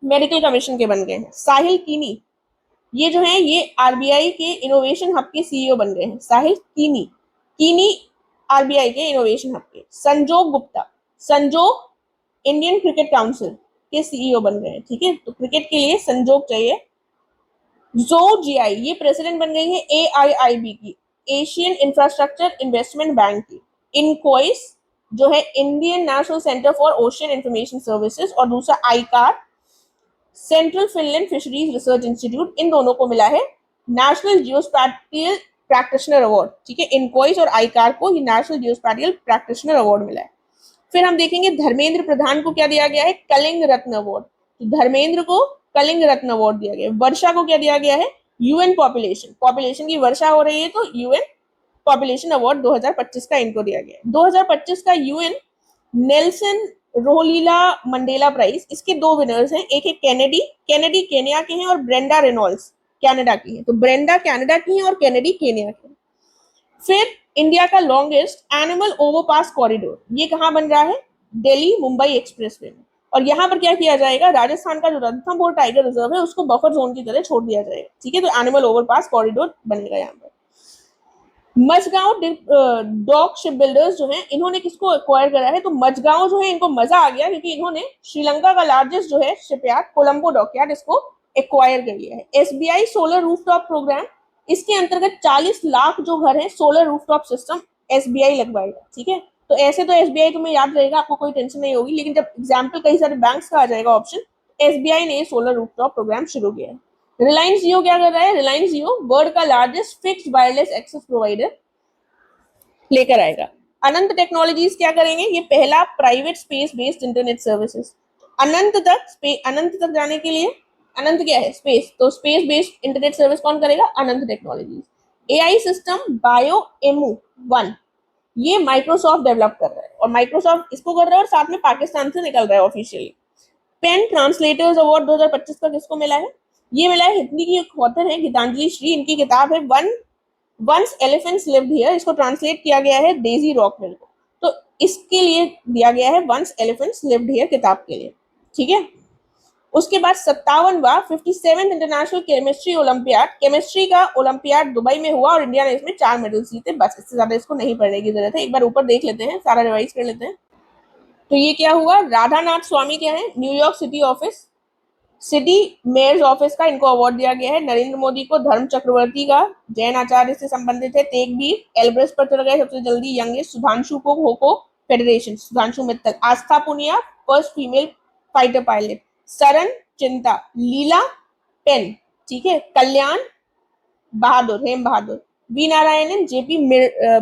मेडिकल कमीशन के बन गए हैं। साहिल कीनी, ये जो है ये आरबीआई के इनोवेशन हब के सीईओ बन गए हैं, साहिल कीनी, कीनी आरबीआई के इनोवेशन हब के। संजोग गुप्ता, संजोग इंडियन क्रिकेट काउंसिल के सीईओ बन गए हैं, ठीक है, तो क्रिकेट के लिए संजोग चाहिए। जो जीआई, ये प्रेसिडेंट बन गई है एआईआईबी की, एशियन इंफ्रास्ट्रक्चर इन्वेस्टमेंट बैंक की। इनकोइस जो है Indian National Centre for Ocean Information Services, और दूसरा ICAR Central inland fisheries research institute, इन दोनों को मिला है नेशनल जियोस्पैटियल प्रैक्टिशनर अवार्ड, ठीक है, इनकोइस और आईकार को ये नेशनल जियोस्पैटियल प्रैक्टिशनर अवार्ड मिला है। फिर हम देखेंगे धर्मेंद्र प्रधान को क्या दिया गया है, कलिंग रत्न अवार्ड, तो धर्मेंद्र को कलिंग रत्न अवार्ड दिया गया है। वर्षा को क्या दिया गया है, यूएन पॉपुलेशन की वर्षा हो रही है तो यूएन पॉपुलेशन अवार्ड 2025 का इनको दिया गया है। 2025 का यूएन नेल्सन रोलीला मंडेला प्राइज, इसके 2 विनर्स हैं, एक है कैनेडी केन्या के हैं, और ब्रेंडा रेनॉल्ड्स कनाडा की है। तो ब्रेंडा कनाडा की है और कैनेडी केन्या की है। फिर इंडिया का लॉन्गेस्ट एनिमल ओवरपास कॉरिडोर, ये कहां बन रहा है, दिल्ली मुंबई एक्सप्रेसवे में। और यहाँ पर क्या किया जाएगा, राजस्थान का जो रणथंभौर टाइगर रिजर्व है उसको बफर जोन की तरह छोड़ दिया जाएगा, ठीक है, तो एनिमल ओवरपास कॉरिडोर बनेगा यहाँ पर। मजगांव डॉक शिप बिल्डर्स जो है, इन्होंने किसको एक्वायर करा है, तो मजगांव जो है इनको मजा आ गया क्योंकि इन्होंने श्रीलंका का लार्जेस्ट जो है शिपयार्ड कोलंबो डॉकयार्ड इसको एक्वायर कर लिया है। एसबीआई सोलर रूफटॉप प्रोग्राम, इसके अंतर्गत 40 लाख जो घर है सोलर रूफटॉप सिस्टम एसबीआई लगवाएगा, ठीक है। तो ऐसे तो एसबीआई तुम्हें याद रहेगा, आपको कोई टेंशन नहीं होगी, लेकिन जब एग्जाम्पल कई सारे बैंक्स का आ जाएगा ऑप्शन, एसबीआई ने सोलर रूफटॉप प्रोग्राम शुरू किया है। रिलायंस जियो क्या कर रहा है, रिलायंस जियो वर्ल्ड का largest fixed wireless access provider लेकर आएगा। अनंत टेक्नोलॉजीज क्या करेंगे, ये पहला private space based internet services. Ananth तक जाने के लिए, अनंत क्या है? स्पेस। तो स्पेस बेस्ड इंटरनेट सर्विस कौन करेगा? Ananth technologies. AI system BioEmu 1, ये माइक्रोसॉफ्ट डेवलप कर रहा है, और माइक्रोसॉफ्ट इसको कर रहा है और साथ में पाकिस्तान से निकल रहा है ऑफिशियली। पेन ट्रांसलेटर्स अवार्ड 2025 का किसको मिला है? ये मिला है हिंदी की एक ऑथर है गीतांजलि श्री, इनकी किताब है वंस एलिफेंट्स लिव्ड हियर, इसको ट्रांसलेट किया गया है डेजी रॉकवेल को। तो इसके लिए दिया गया है वंस एलिफेंट्स लिव्ड हियर किताब के लिए, ठीक है। उसके बाद 57वां 57th international chemistry olympiad, chemistry का ओलंपियाड दुबई में हुआ और इंडिया ने इसमें 4 मेडल जीते। बस, इससे ज्यादा इसको नहीं पढ़ने की जरूरत है, एक बार ऊपर देख लेते हैं, सारा रिवाइज कर लेते हैं। तो ये क्या हुआ? राधानाथ स्वामी क्या है? New York city office, city mayor's office का इनको अवार्ड दिया गया है। नरेंद्र मोदी को धर्म चक्रवर्ती का, जैन आचार्य से संबंधित है। तेगबीर एल्ब्रेस पर चढ़ गए सबसे जल्दी यंगेस्ट। सुधांशु को होको federation, Sudhanshu Mittal. Aastha Punia first female fighter pilot. सरन चिंता, लीला पेन, ठीक है। Kalyan Bahadur, Hem Bahadur. V Narayanan JP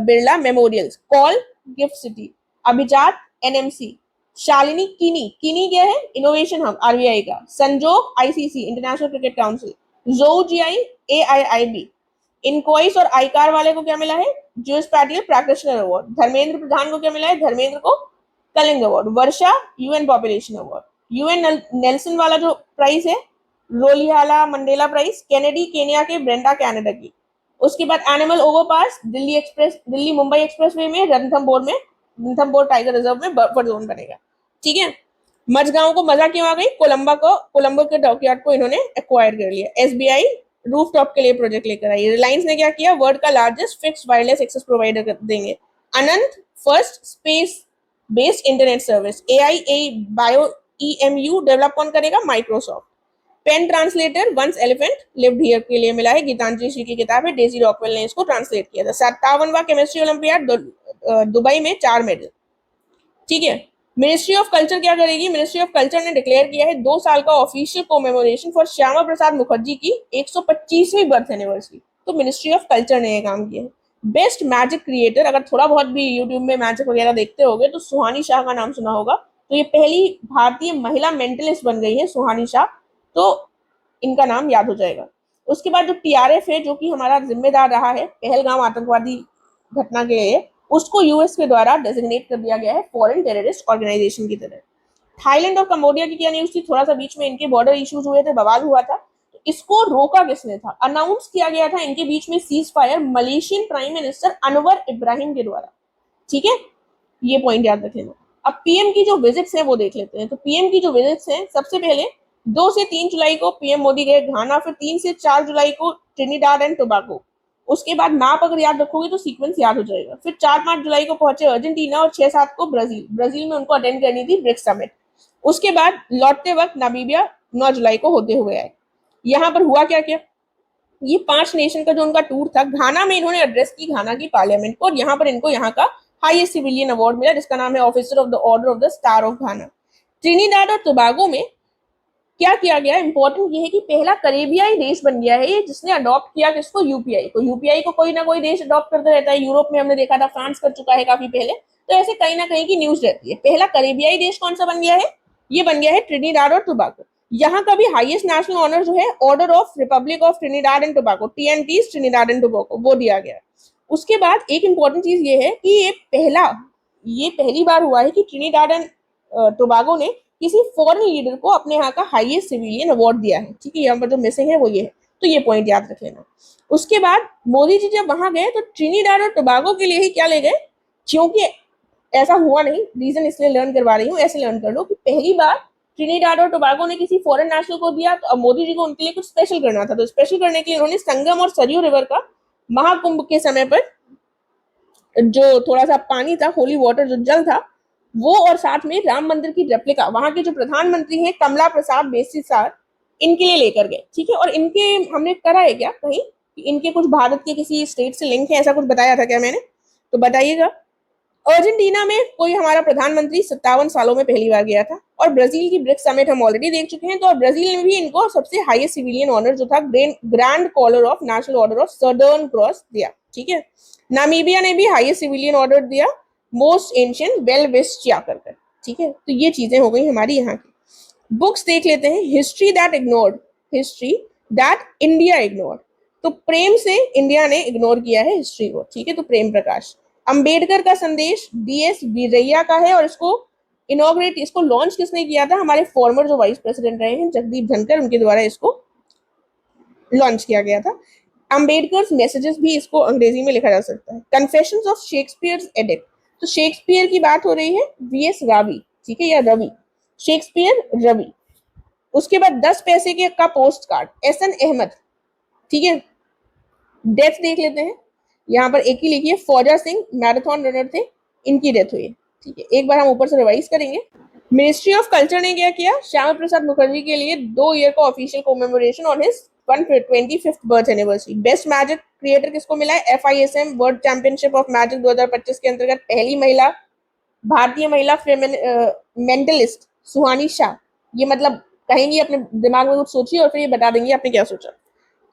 Birla memorials. कॉल gift city. Abhijat NMC. Shalini Keeni, Keeni क्या है? इनोवेशन हब आरबीआई का। Sanjog ICC international cricket council. जोजीआई एआईआईबी। इनकोइस और आईकार वाले को क्या मिला है? जूस पैटियल प्रैक्टिशनर अवार्ड। धर्मेंद्र प्रधान को क्या मिला है? धर्मेंद्र को Kalinga award. Varsha UN population award. UN Nelson वाला जो प्राइज है, Rolihlahla Mandela prize. Kennedy Kenya के, ब्रेंडा कनाडा की। उसके बाद animal overpass Delhi express, Delhi Mumbai expressway में, रणथंभौर टाइगर रिजर्व में बफर जोन बनेगा, ठीक है। मझगांव को मजा क्यों आ गई? कोलंबो के डॉकयार्ड को इन्होंने एक्वायर कर लिया। एसबीआई रूफटॉप के लिए प्रोजेक्ट लेकर आई। रिलायंस ने क्या किया? वर्ल्ड का largest fixed wireless access provider देंगे। Ananth first space based internet service. AI bio EMU develop कौन करेगा? Microsoft. Pen translator once elephant lived here के लिए मिला है, गीतांजलि श्री की किताब है, डेजी रॉकवेल ने इसको ट्रांसलेट किया था। 57वां केमिस्ट्री ओलंपियाड दुबई में 4 मेडल, ठीक है। मिनिस्ट्री ऑफ कल्चर क्या करेगी? मिनिस्ट्री ऑफ कल्चर ने डिक्लेयर किया है 2 साल का official commemoration for Shyama Prasad Mukherjee की 125वीं बर्थ एनिवर्सरी। तो मिनिस्ट्री ऑफ कल्चर ने यह काम किया है। बेस्ट मैजिक क्रिएटर, अगर थोड़ा बहुत भी यूट्यूब में मैजिक वगैरह देखते होगे तो सुहानी शाह का नाम सुना होगा। तो ये पहली भारतीय महिला मेंटलिस्ट बन गई है सुहानी शाह, तो इनका नाम याद हो जाएगा। उसके बाद जो टीआरएफ है, जो कि हमारा जिम्मेदार रहा है पहलगाम आतंकवादी घटना के लिए, उसको यूएस के द्वारा डेजिग्नेट कर दिया गया है फॉरेन टेररिस्ट ऑर्गेनाइजेशन की तरह। थाईलैंड और कंबोडिया की क्या न्यूज थी? थोड़ा सा बीच में इनके बॉर्डर इश्यूज हुए थे, बवाल हुआ था, तो इसको रोका किसने था? अनाउंस किया गया था इनके बीच में cease fire Malaysian prime minister Anwar Ibrahim के द्वारा, ठीक है। ये पॉइंट याद रख लेना। अब पीएम की जो विजिट्स है वो देख लेते हैं। तो पीएम की जो विजिट्स हैं, सबसे पहले 2 से 3 जुलाई को पीएम मोदी गए घाना, फिर 3 से 4 जुलाई को ट्रिनिडाड एंड टोबैगो। उसके बाद मैप अगर याद रखोगे तो सीक्वेंस याद हो जाएगा। फिर 4-5 जुलाई को पहुंचे अर्जेंटीना और 6-7 को ब्राजील में उनको अटेंड करनी थी ब्रिक्स समिट। उसके बाद लौटते वक्त नामीबिया 9 जुलाई को होते हुए आए। यहाँ पर हुआ क्या क्या? ये 5 नेशन का जो उनका टूर था, घाना में इन्होंने एड्रेस की घाना की पार्लियामेंट को, और यहाँ पर इनको यहाँ का हाईएस्ट सिविलियन अवार्ड मिला, जिसका नाम है officer of the order of the star of Ghana. Trinidad और टोबैगो में क्या किया गया? इंपॉर्टेंट ये है कि पहला करेबियाई देश बन गया है ये जिसने अडॉप्ट किया किसको? यूपीआई को। यूपीआई को कोई ना कोई देश अडॉप्ट करता रहता है, यूरोप में हमने देखा था, फ्रांस कर चुका है काफी पहले, तो ऐसे कहीं ना कहीं की न्यूज रहती है। पहला करेबियाई देश कौन सा बन गया है? ये बन गया है ट्रिनिडाड और टोबैगो। यहाँ का भी हाईएस्ट नेशनल ऑनर जो है order of Republic of Trinidad and Tobago, TNT Trinidad and Tobago, वो दिया गया। उसके बाद एक इंपॉर्टेंट चीज ये है कि ये पहली बार हुआ है कि ट्रिनिडाड एंड टोबैगो ने किसी फॉरेन लीडर को अपने यहाँ का हाईएस्ट सिविलियन अवार्ड दिया है, ठीक है। यहाँ पर जो मिसिंग है वो ये है, तो ये पॉइंट याद रख लेना। उसके बाद मोदी जी जब वहां गए तो ट्रिनिडाड और टोबैगो के लिए ही क्या ले गए? क्योंकि ऐसा हुआ नहीं, रीजन इसलिए लर्न करवा रही हूँ, ऐसे लर्न कर लो कि पहली बार ट्रिनिडाड और टोबैगो ने किसी फॉरेन नेशनल को दिया, तो अब मोदी जी को उनके लिए कुछ स्पेशल करना था। तो स्पेशल करने के लिए उन्होंने संगम और सरयू रिवर का महाकुंभ के समय पर जो थोड़ा सा पानी था, होली वाटर जो जल था, वो और साथ में राम मंदिर की रेप्लिका वहां के जो प्रधानमंत्री हैं कमला प्रसाद बेसीसार, इनके लिए लेकर गए, ठीक है। और इनके हमने करा है क्या कहीं कि इनके कुछ भारत के किसी स्टेट से लिंक है, ऐसा कुछ बताया था क्या मैंने? तो बताइएगा। अर्जेंटीना में कोई हमारा प्रधानमंत्री 57 सालों में पहली बार गया था। और ब्राजील की ब्रिक्स समिट हम ऑलरेडी देख चुके हैं, तो ब्राजील में भी इनको सबसे हाईएस्ट सिविलियन ऑनर जो था grand collar of national order of southern cross दिया, ठीक है। नामीबिया ने भी हाईएस्ट सिविलियन ऑर्डर दिया, मोस्ट एंशिएंट वेल विश्ड करके, ठीक है। तो ये चीजें हो गई हमारी यहाँ की। बुक्स देख लेते हैं, history that ignored, history that India ignored. तो प्रेम से इंडिया ने इग्नोर किया है हिस्ट्री को, ठीक है, तो प्रेम प्रकाश। अंबेडकर का संदेश डीएस वीरैया का है, और इसको इनॉग्रेट, इसको लॉन्च किसने किया था, हमारे फॉर्मर जो वाइस प्रेसिडेंट रहे हैं जगदीप धनखड़, उनके द्वारा इसको लॉन्च किया गया था। अंबेडकर मैसेजेस भी इसको अंग्रेजी में लिखा जा सकता है। कन्फेशंस ऑफ शेक्सपियर एडिक्ट, तो शेक्सपियर की बात हो रही है, वीएस रावी, ठीक है, या रवि, शेक्सपियर रवि। उसके बाद 10 पैसे के का पोस्ट कार्ड, एसएन अहमद, ठीक है। डेथ देख लेते हैं, यहाँ पर एक ही लिखी है, फौजा सिंह मैराथन रनर थे, इनकी डेथ हुई है, ठीक है। एक बार हम ऊपर से रिवाइज करेंगे। मिनिस्ट्री ऑफ कल्चर ने क्या किया, श्यामा प्रसाद मुखर्जी के लिए 2 ईयर का official commemoration on his 125th birth anniversary. Best magic creator किसको मिला है, एफआईएसएम वर्ल्ड चैंपियनशिप ऑफ मैजिक 2025 के अंतर्गत पहली महिला, भारतीय महिला मेंटलिस्ट सुहानी शाह। ये मतलब कहेंगी, अपने दिमाग में कुछ सोचिए और फिर ये बता देंगे आपने क्या सोचा।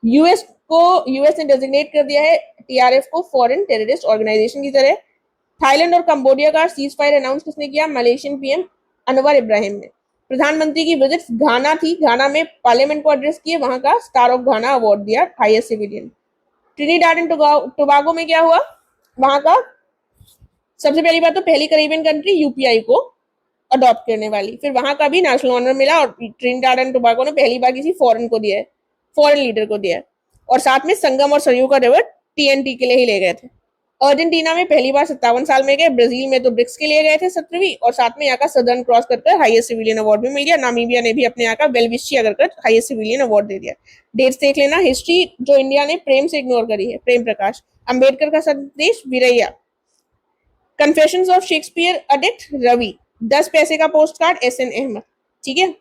यूएस ने डेजिग्नेट कर दिया है टीआरएफ को फॉरेन टेररिस्ट ऑर्गेनाइजेशन की तरह। थाईलैंड और कंबोडिया का सीज फायर अनाउंस किसने किया, मलेशियन पीएम अनवर इब्राहिम ने। प्रधानमंत्री की विजिट घाना थी, घाना में पार्लियामेंट को एड्रेस किए, वहां का स्टार ऑफ घाना अवार्ड दिया highest civilian. Trinidad and Tobago में क्या हुआ, वहां का सबसे पहली बात तो पहली करीबियन कंट्री यूपीआई को अडॉप्ट करने वाली, फिर वहां का भी नेशनल ऑनर मिला, और ट्रिनिडाड एंड टोबागो ने पहली बार किसी फॉरेन को दिया है, फॉरेन लीडर को दिया है, और साथ में संगम और सरयू का रिवर टीएनटी के लिए ही ले गए थे। अर्जेंटीना में पहली बार 57 साल में गए, ब्राजील में तो ब्रिक्स के लिए गए थे 17वीं, और साथ में यहाँ का सदर्न क्रॉस कर हाईएस्ट सिविलियन अवार्ड भी मिल गया। नामीबिया ने भी अपने यहाँ का वेलविशी अगर कर हाईएस्ट सिविलियन अवार्ड दे दिया। डेट्स देख लेना, हिस्ट्री जो इंडिया ने प्रेम से इग्नोर करी है, प्रेम प्रकाश। अंबेडकर का संदेश Veeraiah. Confessions of Shakespeare addict Ravi. 10 पैसे का पोस्ट कार्ड एसएन अहमद, ठीक है।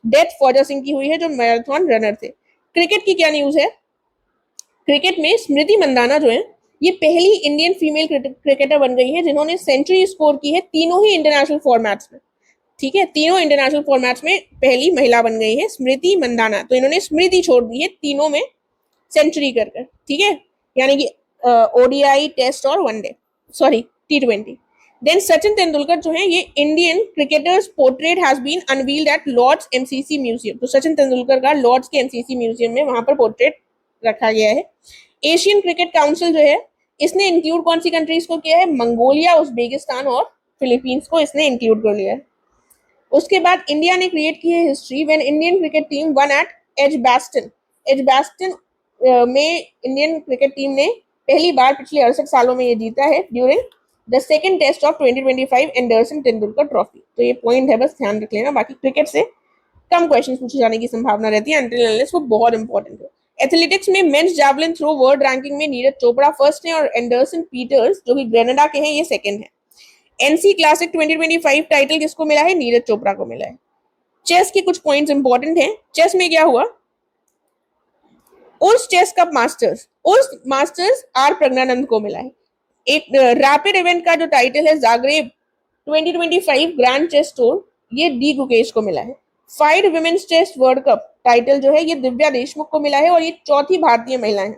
डेथ फौजा सिंह की हुई है जो मैराथन रनर थे। क्रिकेट की क्या न्यूज है, क्रिकेट में स्मृति मंदाना जो है ये पहली इंडियन फीमेल क्रिकेटर बन गई है जिन्होंने सेंचुरी स्कोर की है तीनों ही इंटरनेशनल फॉर्मेट्स में, ठीक है, तीनों इंटरनेशनल फॉर्मेट्स में पहली महिला बन गई है स्मृति मंदाना। तो इन्होंने स्मृति छोड़ दी है तीनों में सेंचुरी कर, ठीक है, यानी कि ओडीआई, टेस्ट और one day, sorry T20। Then Sachin Tendulkar जो है ये Indian cricketers portrait has been unveiled at Lord's MCC museum. तो सचिन तेंदुलकर का लॉर्ड्स के एमसीसी म्यूजियम में वहां पर पोर्ट्रेट रखा गया है। एशियन क्रिकेट काउंसिल जो है इसने इंक्लूड कौन सी कंट्रीज को किया है, मंगोलिया, उज्बेकिस्तान और फिलीपींस को इसने इंक्लूड कर लिया है। उसके बाद इंडिया ने क्रिएट की है history when Indian cricket team won at Edgbaston. Edgbaston में इंडियन क्रिकेट टीम ने पहली बार पिछले 68 सालों में ये जीता है during the second test of 2025 Anderson Tendulkar trophy. तो ये पॉइंट है, बस ध्यान रख लेना। बाकी क्रिकेट से कम क्वेश्चन पूछे जाने की संभावना रहती है अनटिल अनलेस वो बहुत इंपॉर्टेंट है। एथलेटिक्स में men's javelin throw world ranking में नीरज चोपड़ा फर्स्ट है और एंडरसन पीटर्स जो कि ग्रेनाडा के हैं ये सेकंड है। एनसी क्लासिक 2025 टाइटल किसको मिला है, नीरज चोपड़ा को मिला है। चेस के कुछ पॉइंट्स इंपॉर्टेंट हैं। चेस में क्या हुआ, Uz chess cup masters, Uz masters R Praggnanandhaa को मिला है। एक रैपिड इवेंट का जो टाइटल है जागरेब 2025 ग्रैंड चेस टूर, ये डी गुकेश को मिला है। FIDE women's chess world cup title जो है ये दिव्या देशमुख को मिला है और ये चौथी भारतीय महिला है।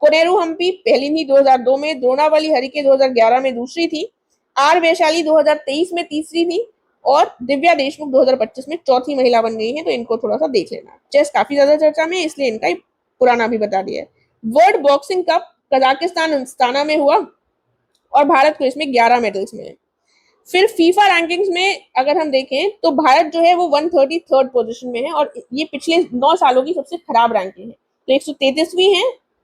कोनेरू हम्पी पहली थी 2002 में, द्रोणावली हरिके 2011 में दूसरी थी, आर वैशाली 2023 में तीसरी थी और दिव्या देशमुख 2025 में चौथी महिला बन गई है। तो इनको थोड़ा सा देख लेना। चेस काफी ज्यादा चर्चा में इसलिए इनका पुराना भी बता दिया है। World boxing cup Kazakhstan Astana में हुआ और भारत को इसमें 11 मेडल्स मिले। फिर फीफा रैंकिंग्स में अगर हम देखें तो भारत जो है वो 133rd पोजीशन में है और ये पिछले 9 सालों की सबसे खराब रैंकिंग है। तो 133वीं है,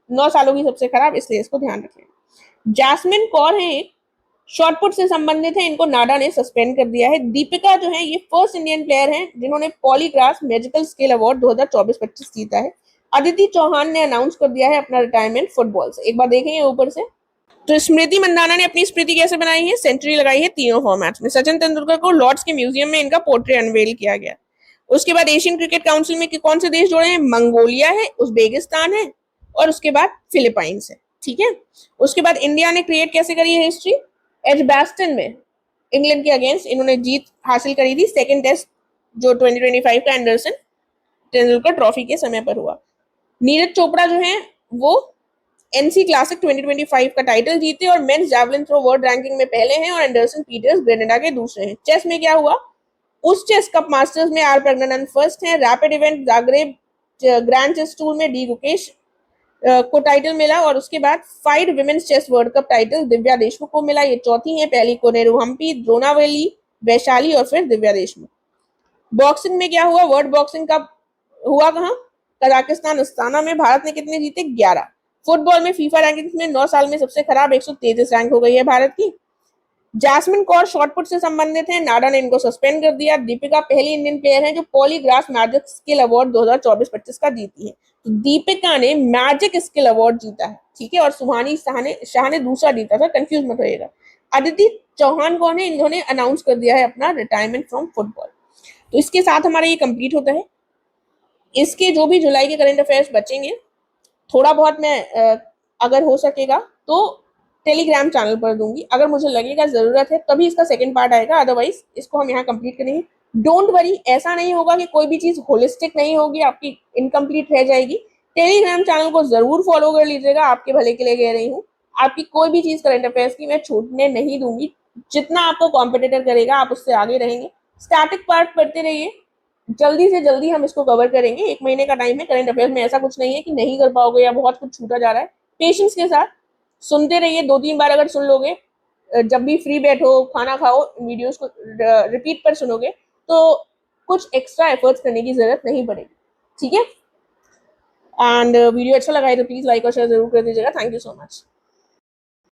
9 सालों की सबसे खराब, इसलिए इसको ध्यान रखें। जैस्मिन कौर है एक शॉर्टपुट से संबंधित है, इनको नाडा ने सस्पेंड कर दिया है। दीपिका जो है ये फर्स्ट इंडियन प्लेयर है जिन्होंने पॉलीग्राफ मैजिकल स्केल अवार्ड 2024-25 जीता है। अदिति चौहान ने अनाउंस कर दिया है अपना रिटायरमेंट फुटबॉल से। एक बार देखेंगे ऊपर से, तो स्मृति मंदाना ने अपनी स्मृति कैसे बनाई है, सेंचुरी लगाई है तीनों फॉर्मेट्स में। सचिन तेंदुलकर को लॉर्ड्स के म्यूजियम में इनका पोर्ट्रेट अनवेल किया गया। उसके बाद एशियन क्रिकेट काउंसिल में कौन से देश जुड़े हैं, मंगोलिया है, उज्बेकिस्तान है और उसके बाद फिलीपाइंस है, ठीक है। उसके बाद इंडिया ने क्रिएट कैसे करी है हिस्ट्री, एजबास्टन में इंग्लैंड के अगेंस्ट इन्होंने जीत हासिल करी थी, सेकेंड टेस्ट जो 2025 का एंडरसन तेंदुलकर ट्रॉफी के समय पर हुआ। नीरज चोपड़ा जो है वो एनसी क्लासिक 2025 का टाइटल जीते और men's javelin throw world ranking में पहले हैं और एंडरसन पीटर्स ग्रेनाडा के दूसरे हैं। चेस में क्या हुआ, उस चेस कप मास्टर्स में आर प्रज्ञानंद फर्स्ट हैं। Rapid event Zagreb grand chess tour में डी गुकेश को टाइटल मिला और उसके बाद 5 women's chess world cup title Divya Deshmukh को मिला, ये चौथी है। पहली कोनेरू हम्पी, द्रोणावली, वैशाली और फिर दिव्या देशमुख। बॉक्सिंग में क्या हुआ? वर्ल्ड बॉक्सिंग कप हुआ कहाँ? कजाकिस्तान अस्ताना में। भारत ने कितने जीते? 11। फुटबॉल में फीफा रैंकिंग्स में 9 साल में सबसे खराब 133 रैंक हो गई है भारत की। जैस्मिन कौर शॉटपुट से संबंधित है, नाडा ने इनको सस्पेंड कर दिया। दीपिका पहली इंडियन प्लेयर है जो पॉलीग्राफ मैजिक स्किल अवार्ड 2024-25 का जीती है। तो दीपिका ने मैजिक स्किल अवार्ड जीता है, ठीक है। और सुहानी शाह ने दूसरा जीता था, कंफ्यूज मत होइएगा। अदिति चौहान कौन है? इन्होंने अनाउंस कर दिया है अपना रिटायरमेंट फ्रॉम फुटबॉल। तो इसके साथ हमारा ये कंप्लीट होता है। इसके जो भी जुलाई के करंट अफेयर्स बचेंगे, थोड़ा बहुत मैं अगर हो सकेगा तो टेलीग्राम चैनल पर दूंगी। अगर मुझे लगेगा जरूरत है तभी इसका सेकंड पार्ट आएगा, अदरवाइज इसको हम यहाँ कंप्लीट करेंगे। डोंट वरी, ऐसा नहीं होगा कि कोई भी चीज होलिस्टिक नहीं होगी, आपकी इनकम्प्लीट रह जाएगी। टेलीग्राम चैनल को जरूर फॉलो कर लीजिएगा, आपके भले के लिए कह रही हूँ। आपकी कोई भी चीज करंट अफेयर्स की मैं छूटने नहीं दूंगी। जितना आपको कॉम्पिटिटर करेगा आप उससे आगे रहेंगे। स्टैटिक पार्ट पढ़ते रहिए, जल्दी से जल्दी हम इसको कवर करेंगे। 1 महीने का टाइम है। करंट अफेयर्स में ऐसा कुछ नहीं है कि नहीं कर पाओगे या बहुत कुछ छूटा जा रहा है। पेशेंस के साथ सुनते रहिए, 2-3 बार अगर सुन लोगे, जब भी फ्री बैठो, खाना खाओ, वीडियोस को रिपीट पर सुनोगे तो कुछ एक्स्ट्रा एफर्ट्स करने की जरूरत नहीं पड़ेगी, ठीक है। एंड वीडियो अच्छा लगा है तो प्लीज लाइक और शेयर जरूर कर दीजिएगा। Thank you so much.